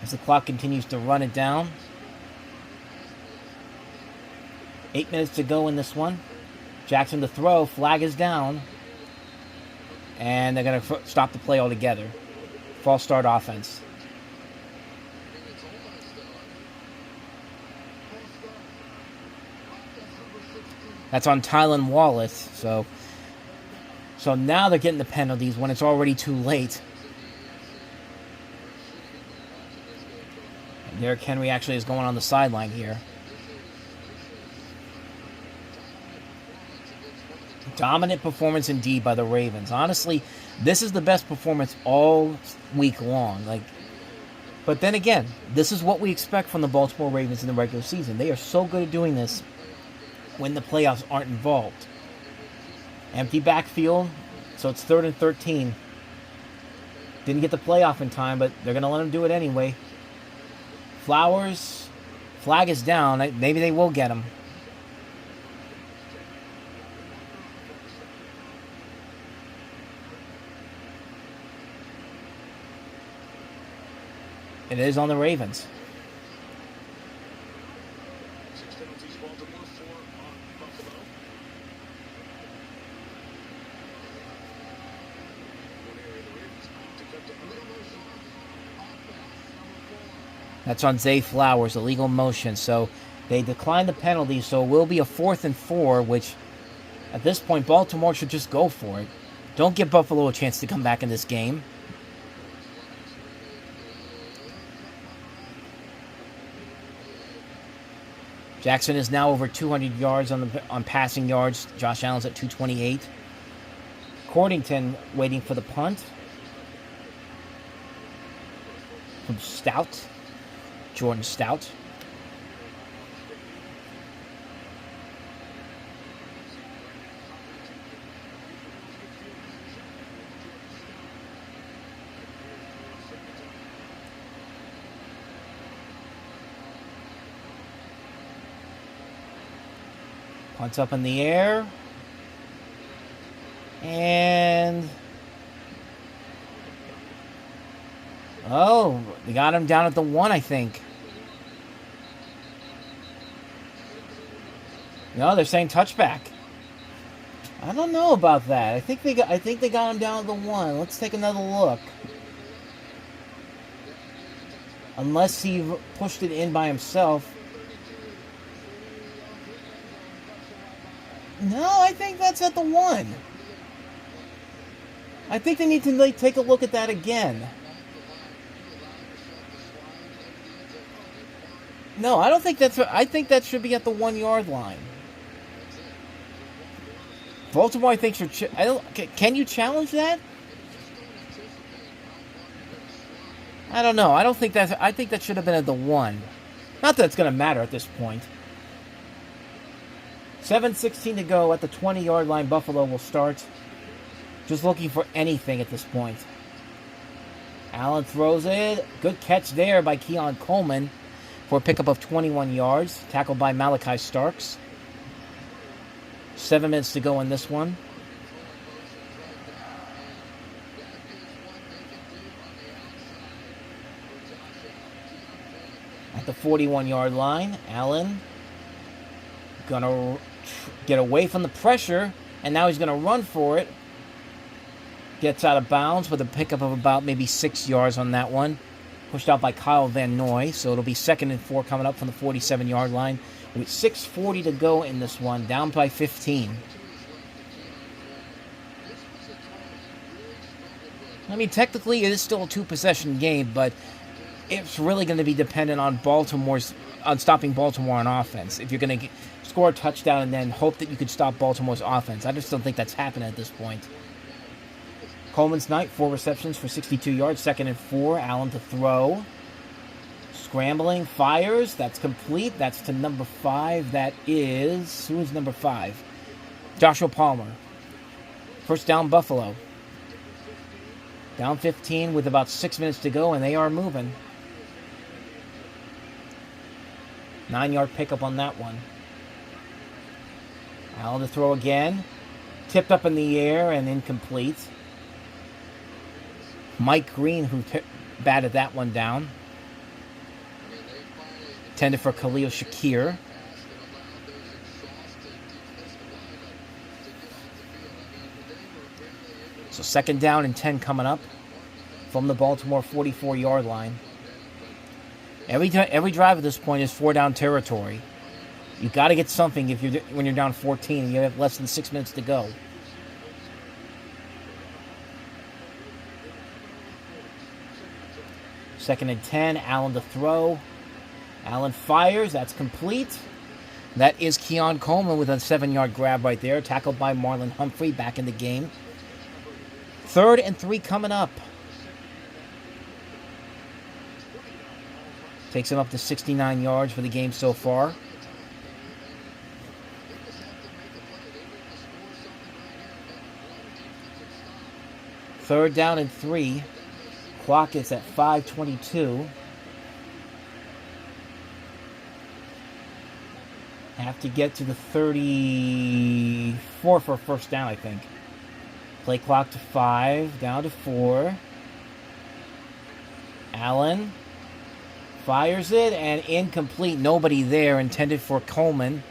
As the clock continues to run it down. 8 minutes to go in this one. Jackson to throw. Flag is down. And they're going to stop the play altogether. False start offense. That's on Tylan Wallace. So now they're getting the penalties when it's already too late. And Derrick Henry actually is going on the sideline here. Dominant performance indeed by the Ravens. Honestly, this is the best performance all week long. But then again, this is what we expect from the Baltimore Ravens in the regular season. They are so good at doing this when the playoffs aren't involved. Empty backfield, so it's 3rd and 13. Didn't get the playoff in time, but they're going to let them do it anyway. Flowers, flag is down. Maybe they will get him. It is on the Ravens. That's on Zay Flowers, illegal motion. So they declined the penalty, so it will be a 4th and 4, which at this point, Baltimore should just go for it. Don't give Buffalo a chance to come back in this game. Jackson is now over 200 yards on passing yards. Josh Allen's at 228. Cordington waiting for the punt from Stout. Jordan Stout. Punt's up in the air. And... oh, they got him down at the 1, I think. No, they're saying touchback. I don't know about that. I think they got him down at the 1. Let's take another look. Unless he pushed it in by himself. No, I think that's at the 1. I think they need to take a look at that again. No, I don't think that's... I think that should be at the 1-yard line. Baltimore, I think, should... Can you challenge that? I don't know. I don't think that's... I think that should have been at the 1. Not that it's going to matter at this point. 7:16 to go at the 20-yard line. Buffalo will start. Just looking for anything at this point. Allen throws it. Good catch there by Keon Coleman for a pickup of 21 yards. Tackled by Malachi Starks. 7 minutes to go in this one. At the 41-yard line, Allen gonna get away from the pressure, and now he's gonna run for it. Gets out of bounds with a pickup of about maybe 6 yards on that one. Pushed out by Kyle Van Noy, so it'll be 2nd and 4 coming up from the 47-yard line. With 6:40 to go in this one, down by 15. I mean, technically it is still a 2-possession game, but it's really going to be dependent on stopping Baltimore on offense. If you're going to score a touchdown and then hope that you could stop Baltimore's offense. I just don't think that's happening at this point. Coleman's night, 4 receptions for 62 yards, 2nd and 4. Allen to throw. Scrambling, fires. That's complete. That's to number 5. That is... who is number 5? Joshua Palmer. First down, Buffalo. Down 15 with about 6 minutes to go, and they are moving. 9-yard pickup on that one. Allen to throw again. Tipped up in the air and incomplete. Mike Green, who batted that one down. Intended for Khalil Shakir. So 2nd down and 10 coming up from the Baltimore 44-yard line. Every drive at this point is 4-down territory. You got to get something when you're down 14 and you have less than 6 minutes to go. Second and 10, Allen to throw. Allen fires, that's complete. That is Keon Coleman with a 7-yard grab right there, tackled by Marlon Humphrey back in the game. 3rd and 3 coming up. Takes him up to 69 yards for the game so far. Third down and 3. Clock is at 5:22. Have to get to the 34 for a first down, I think. Play clock to 5, down to 4. Allen fires it, and incomplete. Nobody there, intended for Coleman.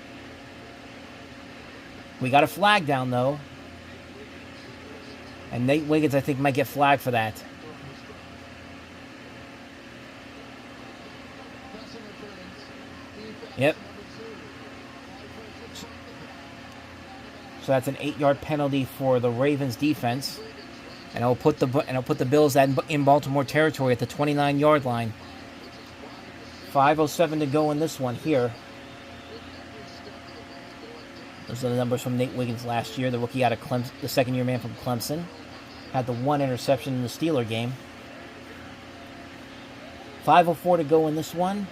We got a flag down, though. And Nate Wiggins, I think, might get flagged for that. Yep. So that's an 8-yard penalty for the Ravens defense. And I'll put the Bills in Baltimore territory at the 29-yard line. 5:07 to go in this one here. Those are the numbers from Nate Wiggins last year, the rookie out of Clemson, the second-year man from Clemson. Had the 1 interception in the Steeler game. 5:04 to go in this one.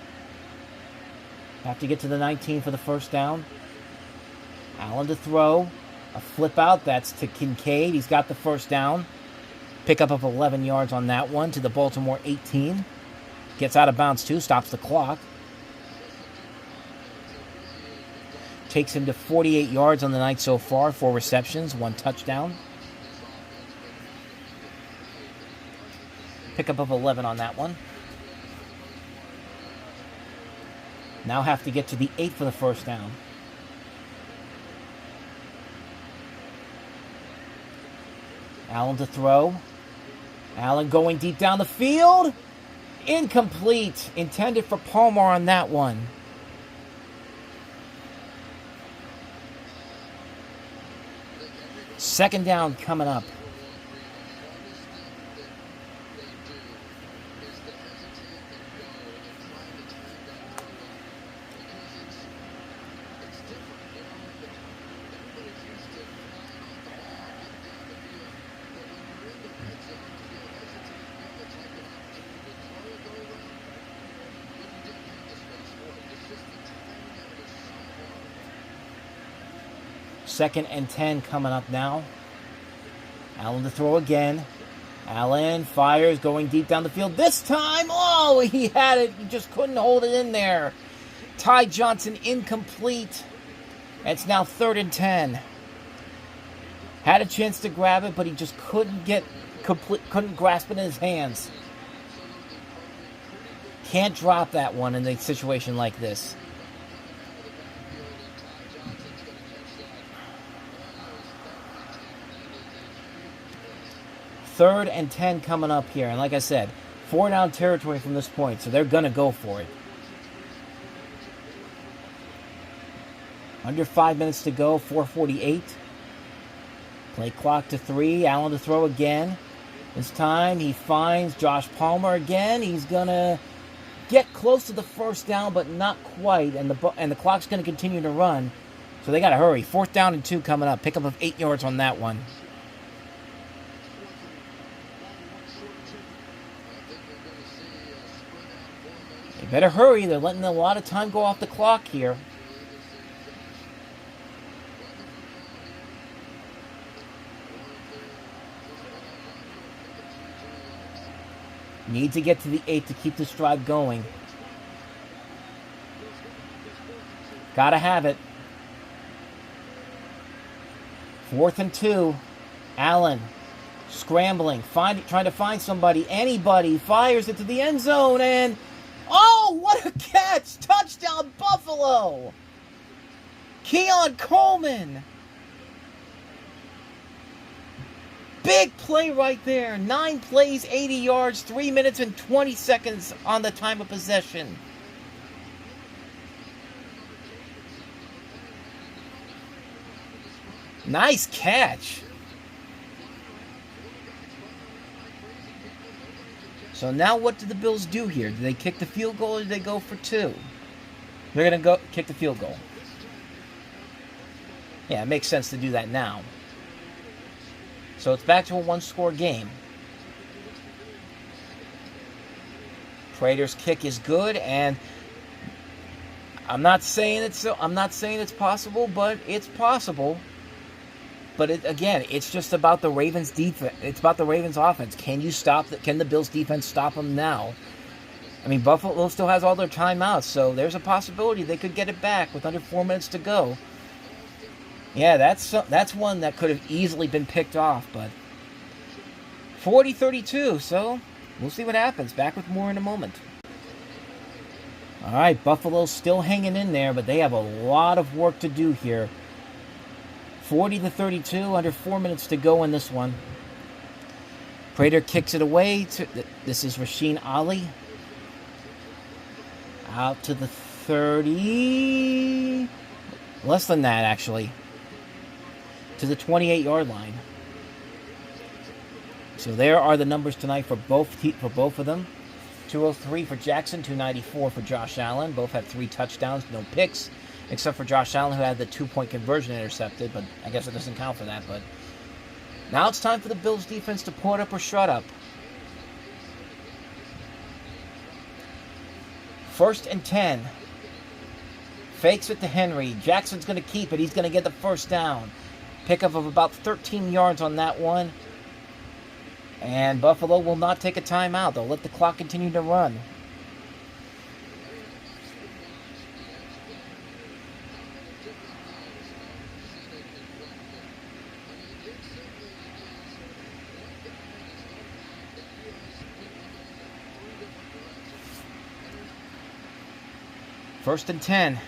Have to get to the 19 for the first down. Allen to throw. A flip out. That's to Kincaid. He's got the first down. Pickup of 11 yards on that one to the Baltimore 18. Gets out of bounds too. Stops the clock. Takes him to 48 yards on the night so far. 4 receptions. 1 touchdown. Pickup of 11 on that one. Now have to get to the 8 for the first down. Allen to throw. Allen going deep down the field. Incomplete. Intended for Palmer on that one. Second down coming up. Second and 10 coming up now. Allen to throw again. Allen fires, going deep down the field. This time, oh, he had it. He just couldn't hold it in there. Ty Johnson incomplete. It's now 3rd and 10. Had a chance to grab it, but he just couldn't grasp it in his hands. Can't drop that one in a situation like this. Third and 10 coming up here. And like I said, 4-down territory from this point, so they're going to go for it. Under 5 minutes to go, 4:48. Play clock to 3. Allen to throw again. This time he finds Josh Palmer again. He's going to get close to the first down, but not quite. And the clock's going to continue to run. So they got to hurry. 4th down and 2 coming up. Pickup of 8 yards on that one. They better hurry. They're letting a lot of time go off the clock here. Need to get to the 8 to keep this drive going. Gotta have it. 4th and 2. Allen scrambling, trying to find somebody, anybody. Fires it to the end zone, and oh, what a catch! Touchdown, Buffalo! Keon Coleman! Big play right there. 9 plays, 80 yards, 3 minutes and 20 seconds on the time of possession. Nice catch. So now what do the Bills do here? Do they kick the field goal or do they go for 2? They're going to go kick the field goal. Yeah, it makes sense to do that now. So it's back to a 1-score game. Prater's kick is good, and I'm not saying it's possible, but it's possible. But it's just about the Ravens defense. It's about the Ravens offense. Can the Bills defense stop them now? I mean, Buffalo still has all their timeouts, so there's a possibility they could get it back with under 4 minutes to go. Yeah, that's one that could have easily been picked off, but 40-32, so we'll see what happens. Back with more in a moment. All right, Buffalo's still hanging in there, but they have a lot of work to do here. 40-32, under 4 minutes to go in this one. Prater kicks it away. This is Rasheen Ali. Out to the 30. Less than that, actually. To the 28-yard line. So there are the numbers tonight for both of them. 203 for Jackson, 294 for Josh Allen. Both had 3 touchdowns, no picks. Except for Josh Allen, who had the 2-point conversion intercepted, but I guess it doesn't count for that. But now it's time for the Bills defense to pull it up or shut up. 1st and 10. Fakes it to Henry. Jackson's going to keep it. He's going to get the first down. Pickup of about 13 yards on that one. And Buffalo will not take a timeout. They'll let the clock continue to run. First and 10.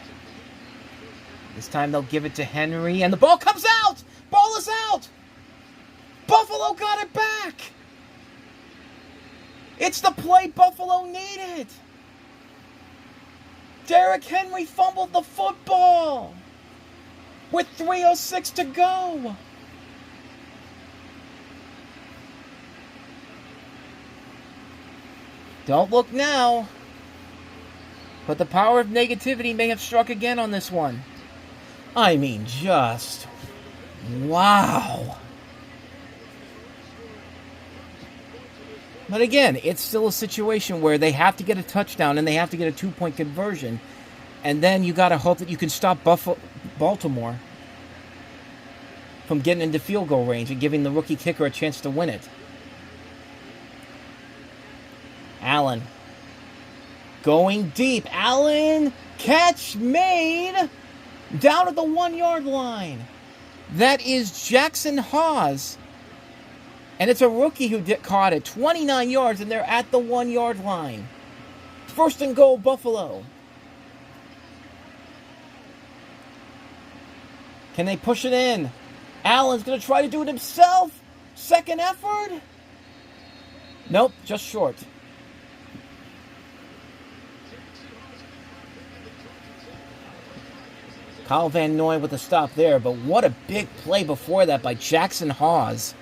This time they'll give it to Henry, and the ball comes out! Ball is out! Buffalo got it back! It's the play Buffalo needed! Derrick Henry fumbled the football! With 3:06 to go! Don't look now. But the power of negativity may have struck again on this one. I mean, just... wow. But again, it's still a situation where they have to get a touchdown and they have to get a 2-point conversion. And then you got to hope that you can stop Baltimore from getting into field goal range and giving the rookie kicker a chance to win it. Allen. Going deep. Allen. Catch made. Down at the 1-yard line. That is Jackson Hawes. And it's a rookie who caught it. 29 yards, and they're at the 1-yard line. 1st and goal, Buffalo. Can they push it in? Allen's going to try to do it himself. Second effort. Nope, just short. Kyle Van Noy with the stop there, but what a big play before that by Jackson Hawes.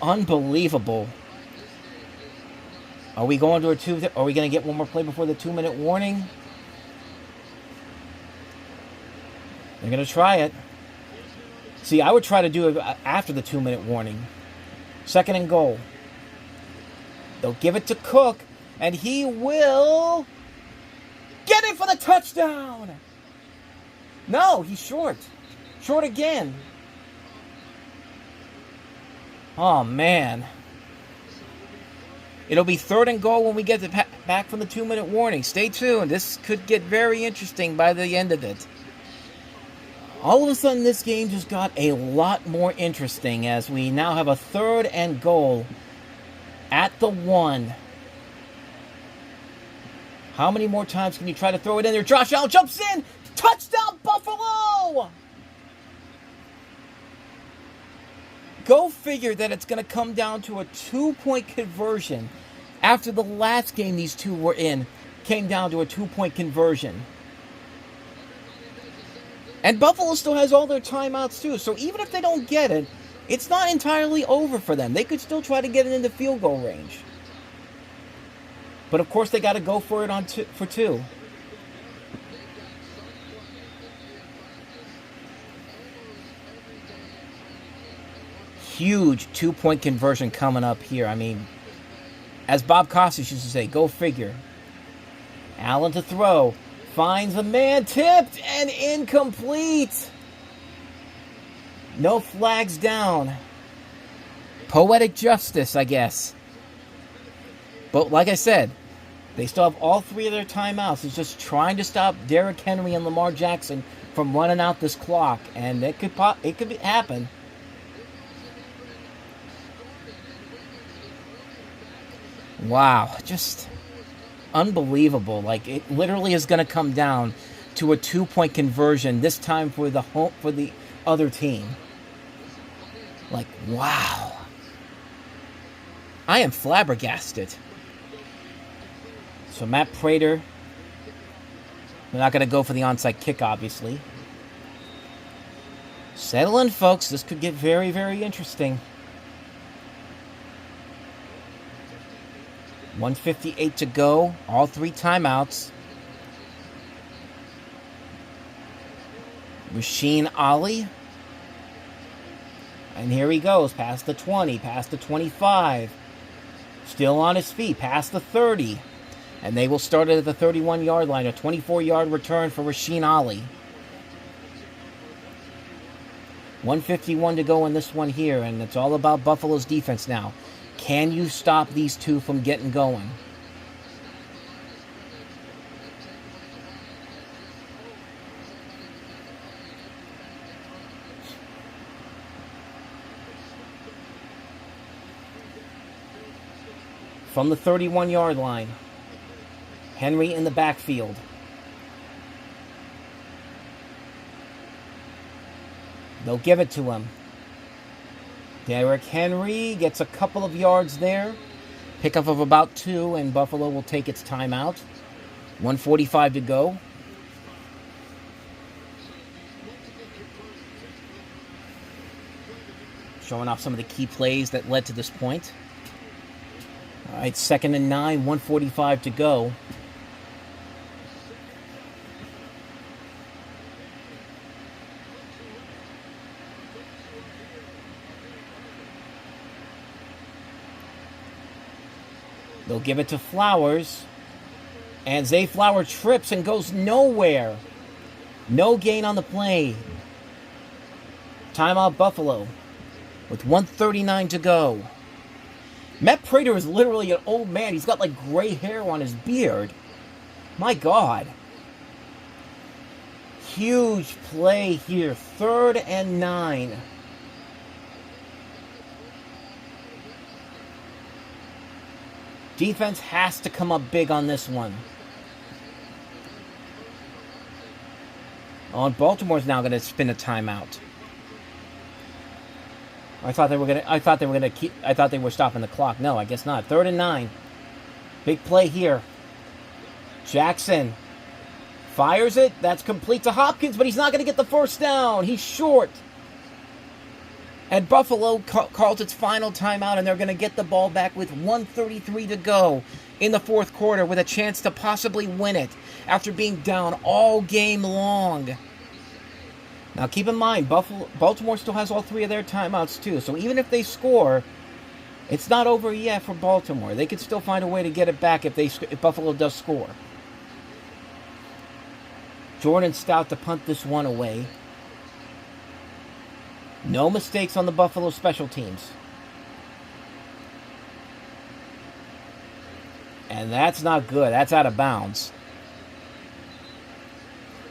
Unbelievable. Are we going to Are we going to get one more play before the 2-minute warning? They're going to try it. See, I would try to do it after the 2-minute warning. 2nd and goal. They'll give it to Cook, and he will get it for the touchdown. No, he's short. Short again. Oh, man. It'll be 3rd and goal when we get back from the 2-minute warning. Stay tuned. This could get very interesting by the end of it. All of a sudden, this game just got a lot more interesting as we now have a 3rd and goal at the 1. How many more times can you try to throw it in there? Josh Allen jumps in. Touchdown, Buffalo! Go figure that it's going to come down to a 2-point conversion after the last game these two were in came down to a 2-point conversion. And Buffalo still has all their timeouts too. So even if they don't get it, it's not entirely over for them. They could still try to get it into field goal range. But of course they got to go for it for two. Huge 2-point conversion coming up here. I mean, as Bob Costas used to say, go figure. Allen to throw. Finds a man, tipped and incomplete. No flags down. Poetic justice, I guess. But like I said, they still have all three of their timeouts. It's just trying to stop Derrick Henry and Lamar Jackson from running out this clock. And it could happen. Wow, just unbelievable. Like, it literally is going to come down to a 2-point conversion, this time for the other team. Like, wow. I am flabbergasted. So Matt Prater, we're not going to go for the onside kick, obviously. Settle in, folks. This could get very, very interesting. 1:58 to go. All three timeouts. Rasheen Ali. And here he goes. Past the 20. Past the 25. Still on his feet. Past the 30. And they will start it at the 31-yard line. A 24-yard return for Rasheen Ali. 1:51 to go in this one here. And it's all about Buffalo's defense now. Can you stop these two from getting going? From the 31-yard line, Henry in the backfield. They'll give it to him. Derrick Henry gets a couple of yards there. Pickup of about 2, and Buffalo will take its timeout. 1:45 to go. Showing off some of the key plays that led to this point. All right, 2nd and 9, 1:45 to go. They'll give it to Flowers. And Zay Flower trips and goes nowhere. No gain on the play. Timeout Buffalo with 1:39 to go. Matt Prater is literally an old man. He's got like gray hair on his beard. My God. Huge play here. 3rd and 9. Defense has to come up big on this one. Oh, and Baltimore's now going to spin a timeout. I thought they were stopping the clock. No, I guess not. 3rd and 9. Big play here. Jackson fires it. That's complete to Hopkins, but he's not going to get the first down. He's short. And Buffalo calls its final timeout, and they're going to get the ball back with 1:33 to go in the 4th quarter with a chance to possibly win it after being down all game long. Now, keep in mind, Baltimore still has all 3 of their timeouts, too. So even if they score, it's not over yet for Baltimore. They could still find a way to get it back if Buffalo does score. Jordan Stout to punt this one away. No mistakes on the Buffalo special teams. And that's not good. That's out of bounds.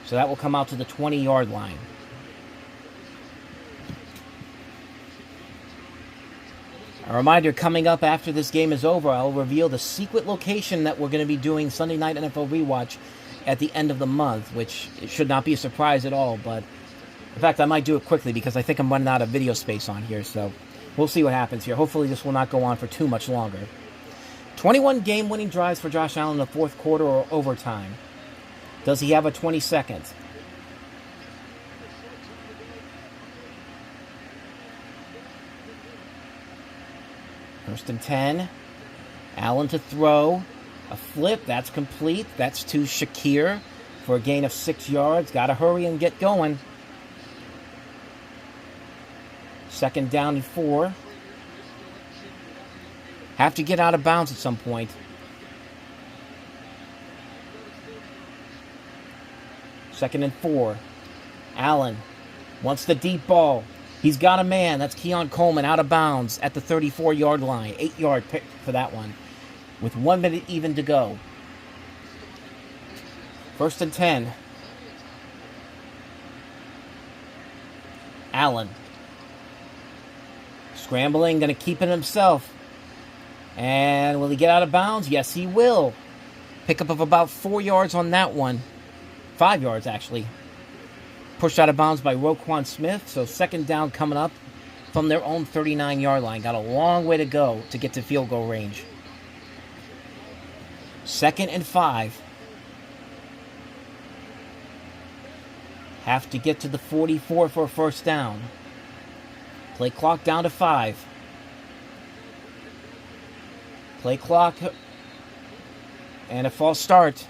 So that will come out to the 20-yard line. A reminder, coming up after this game is over, I'll reveal the secret location that we're going to be doing Sunday Night NFL Rewatch at the end of the month, which it should not be a surprise at all, but in fact, I might do it quickly because I think I'm running out of video space on here, so We'll see what happens here. Hopefully this will not go on for too much longer. 21 game-winning drives for Josh Allen in the fourth quarter or overtime. Does he have a 22nd? First and 10. Allen to throw. A flip. That's complete. That's to Shakir for a gain of 6 yards. Got to hurry and get going. Second down and 4. Have to get out of bounds at some point. Second and 4. Allen wants the deep ball. He's got a man. That's Keon Coleman out of bounds at the 34-yard line. 8-yard pick for that one. With 1 minute even to go. First and 10. Allen. Scrambling, going to keep it himself. And will he get out of bounds? Yes, he will. Pickup of about 4 yards on that one. 5 yards, actually. Pushed out of bounds by Roquan Smith. So second down coming up from their own 39-yard line. Got a long way to go to get to field goal range. Second and 5. Have to get to the 44 for a first down. Play clock down to 5. Play clock and a false start.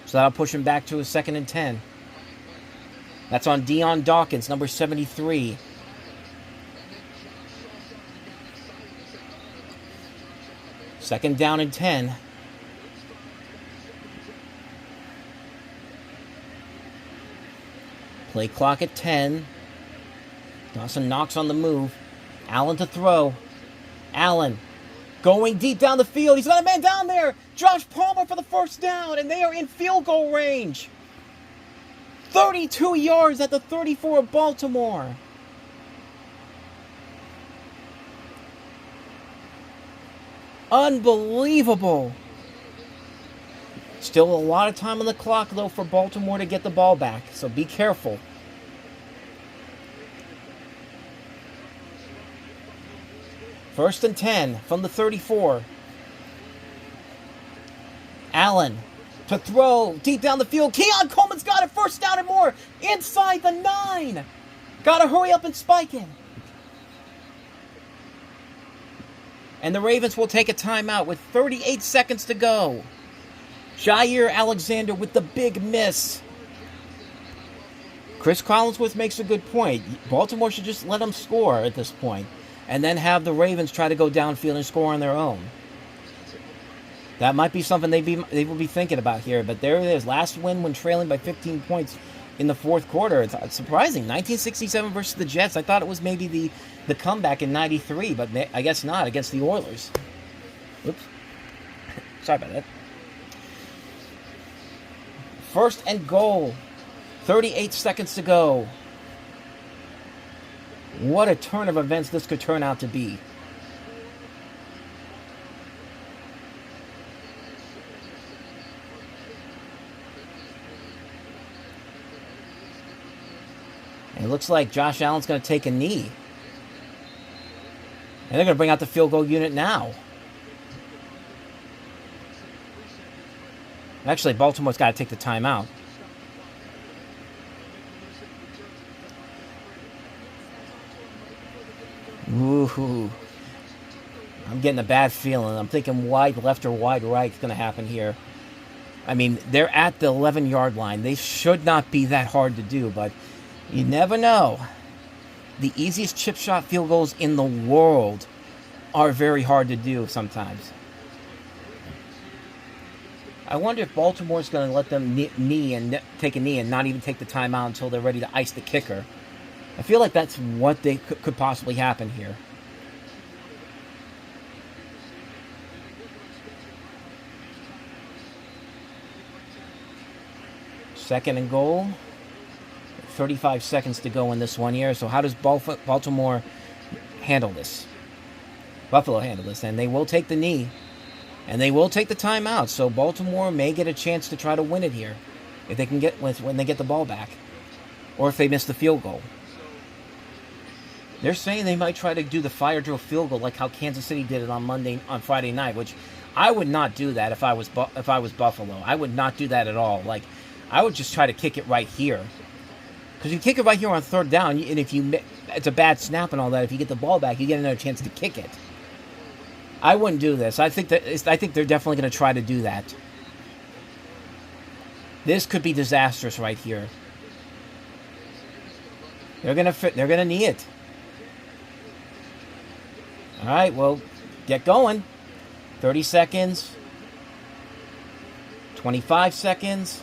So that'll push him back to a second and 10. That's on Deion Dawkins, number 73. Second down and 10. Play clock at 10. Dawson Knox on the move. Allen to throw. Allen going deep down the field. He's got a man down there. Josh Palmer for the first down, and they are in field goal range. 32 yards at the 34 of Baltimore. Unbelievable. Still a lot of time on the clock, though, for Baltimore to get the ball back, so be careful. First and 10 from the 34. Allen to throw deep down the field. Keon Coleman's got it. First down and more. Inside the 9. Got to hurry up and spike it. And the Ravens will take a timeout with 38 seconds to go. Jair Alexander with the big miss. Chris Collinsworth makes a good point. Baltimore should just let them score at this point, and then have the Ravens try to go downfield and score on their own. That might be something they will be thinking about here. But there it is. Last win when trailing by 15 points in the fourth quarter. It's surprising. 1967 versus the Jets. I thought it was maybe the comeback in 93, but I guess not, against the Oilers. Oops. Sorry about that. First and goal. 38 seconds to go. What a turn of events this could turn out to be. And it looks like Josh Allen's going to take a knee. And they're going to bring out the field goal unit now. Actually, Baltimore's got to take the timeout. Ooh. I'm getting a bad feeling. I'm thinking wide left or wide right is going to happen here. I mean, they're at the 11-yard line. They should not be that hard to do, but you never know. The easiest chip shot field goals in the world are very hard to do sometimes. I wonder if Baltimore's going to let them take a knee and not even take the timeout until they're ready to ice the kicker. I feel like that's what they could possibly happen here. Second and goal. 35 seconds to go in this one here. So how does Baltimore handle this? Buffalo handle this. And they will take the knee. And they will take the timeout. So Baltimore may get a chance to try to win it here, if they can when they get the ball back, or if they miss the field goal. They're saying they might try to do the fire drill field goal like how Kansas City did it on Friday night, which I would not do that if I was Buffalo. I would not do that at all. Like, I would just try to kick it right here. Because you kick it right here on third down, and if it's a bad snap and all that, if you get the ball back, you get another chance to kick it. I wouldn't do this. I think they're definitely going to try to do that. This could be disastrous right here. They're gonna knee it. All right, well, get going. 30 seconds. 25 seconds.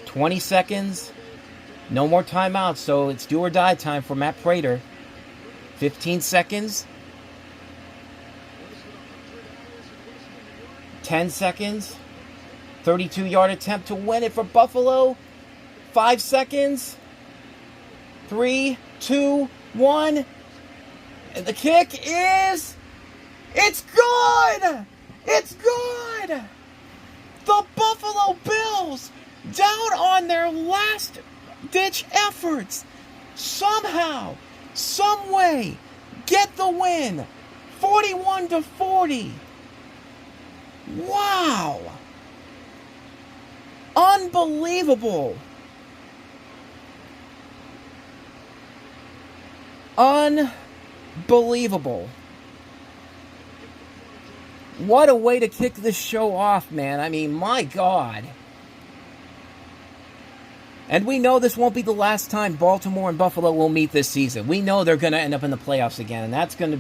20 seconds. No more timeouts, so it's do or die time for Matt Prater. 15 seconds. 10 seconds. 32-yard attempt to win it for Buffalo. 5 seconds. 3, 2, 1. And the kick is... It's good! It's good! The Buffalo Bills, down on their last-ditch efforts, somehow, some way, get the win. 41-40. Wow! Unbelievable! Unbelievable. What a way to kick this show off, man. I mean, my God. And we know this won't be the last time Baltimore and Buffalo will meet this season. We know they're going to end up in the playoffs again, and that's going to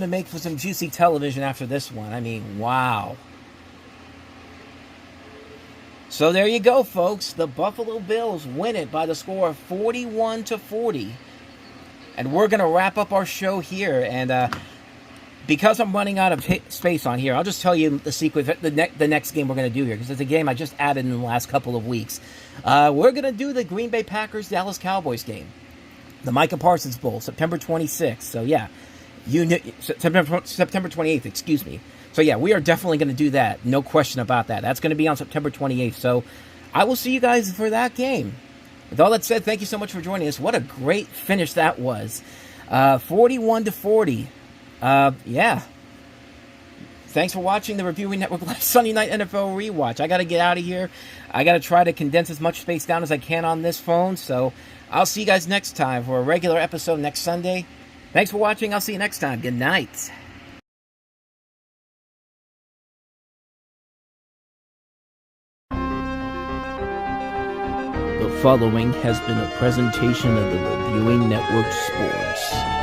make for some juicy television after this one. I mean, wow. So there you go, folks. The Buffalo Bills win it by the score of 41-40. And we're going to wrap up our show here. And because I'm running out of space on here, I'll just tell you the sequence, the next game we're going to do here, because it's a game I just added in the last couple of weeks. We're going to do the Green Bay Packers-Dallas Cowboys game, the Micah Parsons Bowl, September 26th. So, yeah, September 28th, excuse me. So, yeah, we are definitely going to do that. No question about that. That's going to be on September 28th. So, I will see you guys for that game. With all that said, thank you so much for joining us. What a great finish that was. 41-40. Yeah. Thanks for watching the Reviewing Network Live Sunday Night NFL Rewatch. I got to get out of here. I got to try to condense as much space down as I can on this phone. So I'll see you guys next time for a regular episode next Sunday. Thanks for watching. I'll see you next time. Good night. The following has been a presentation of the Reviewing Network Sports.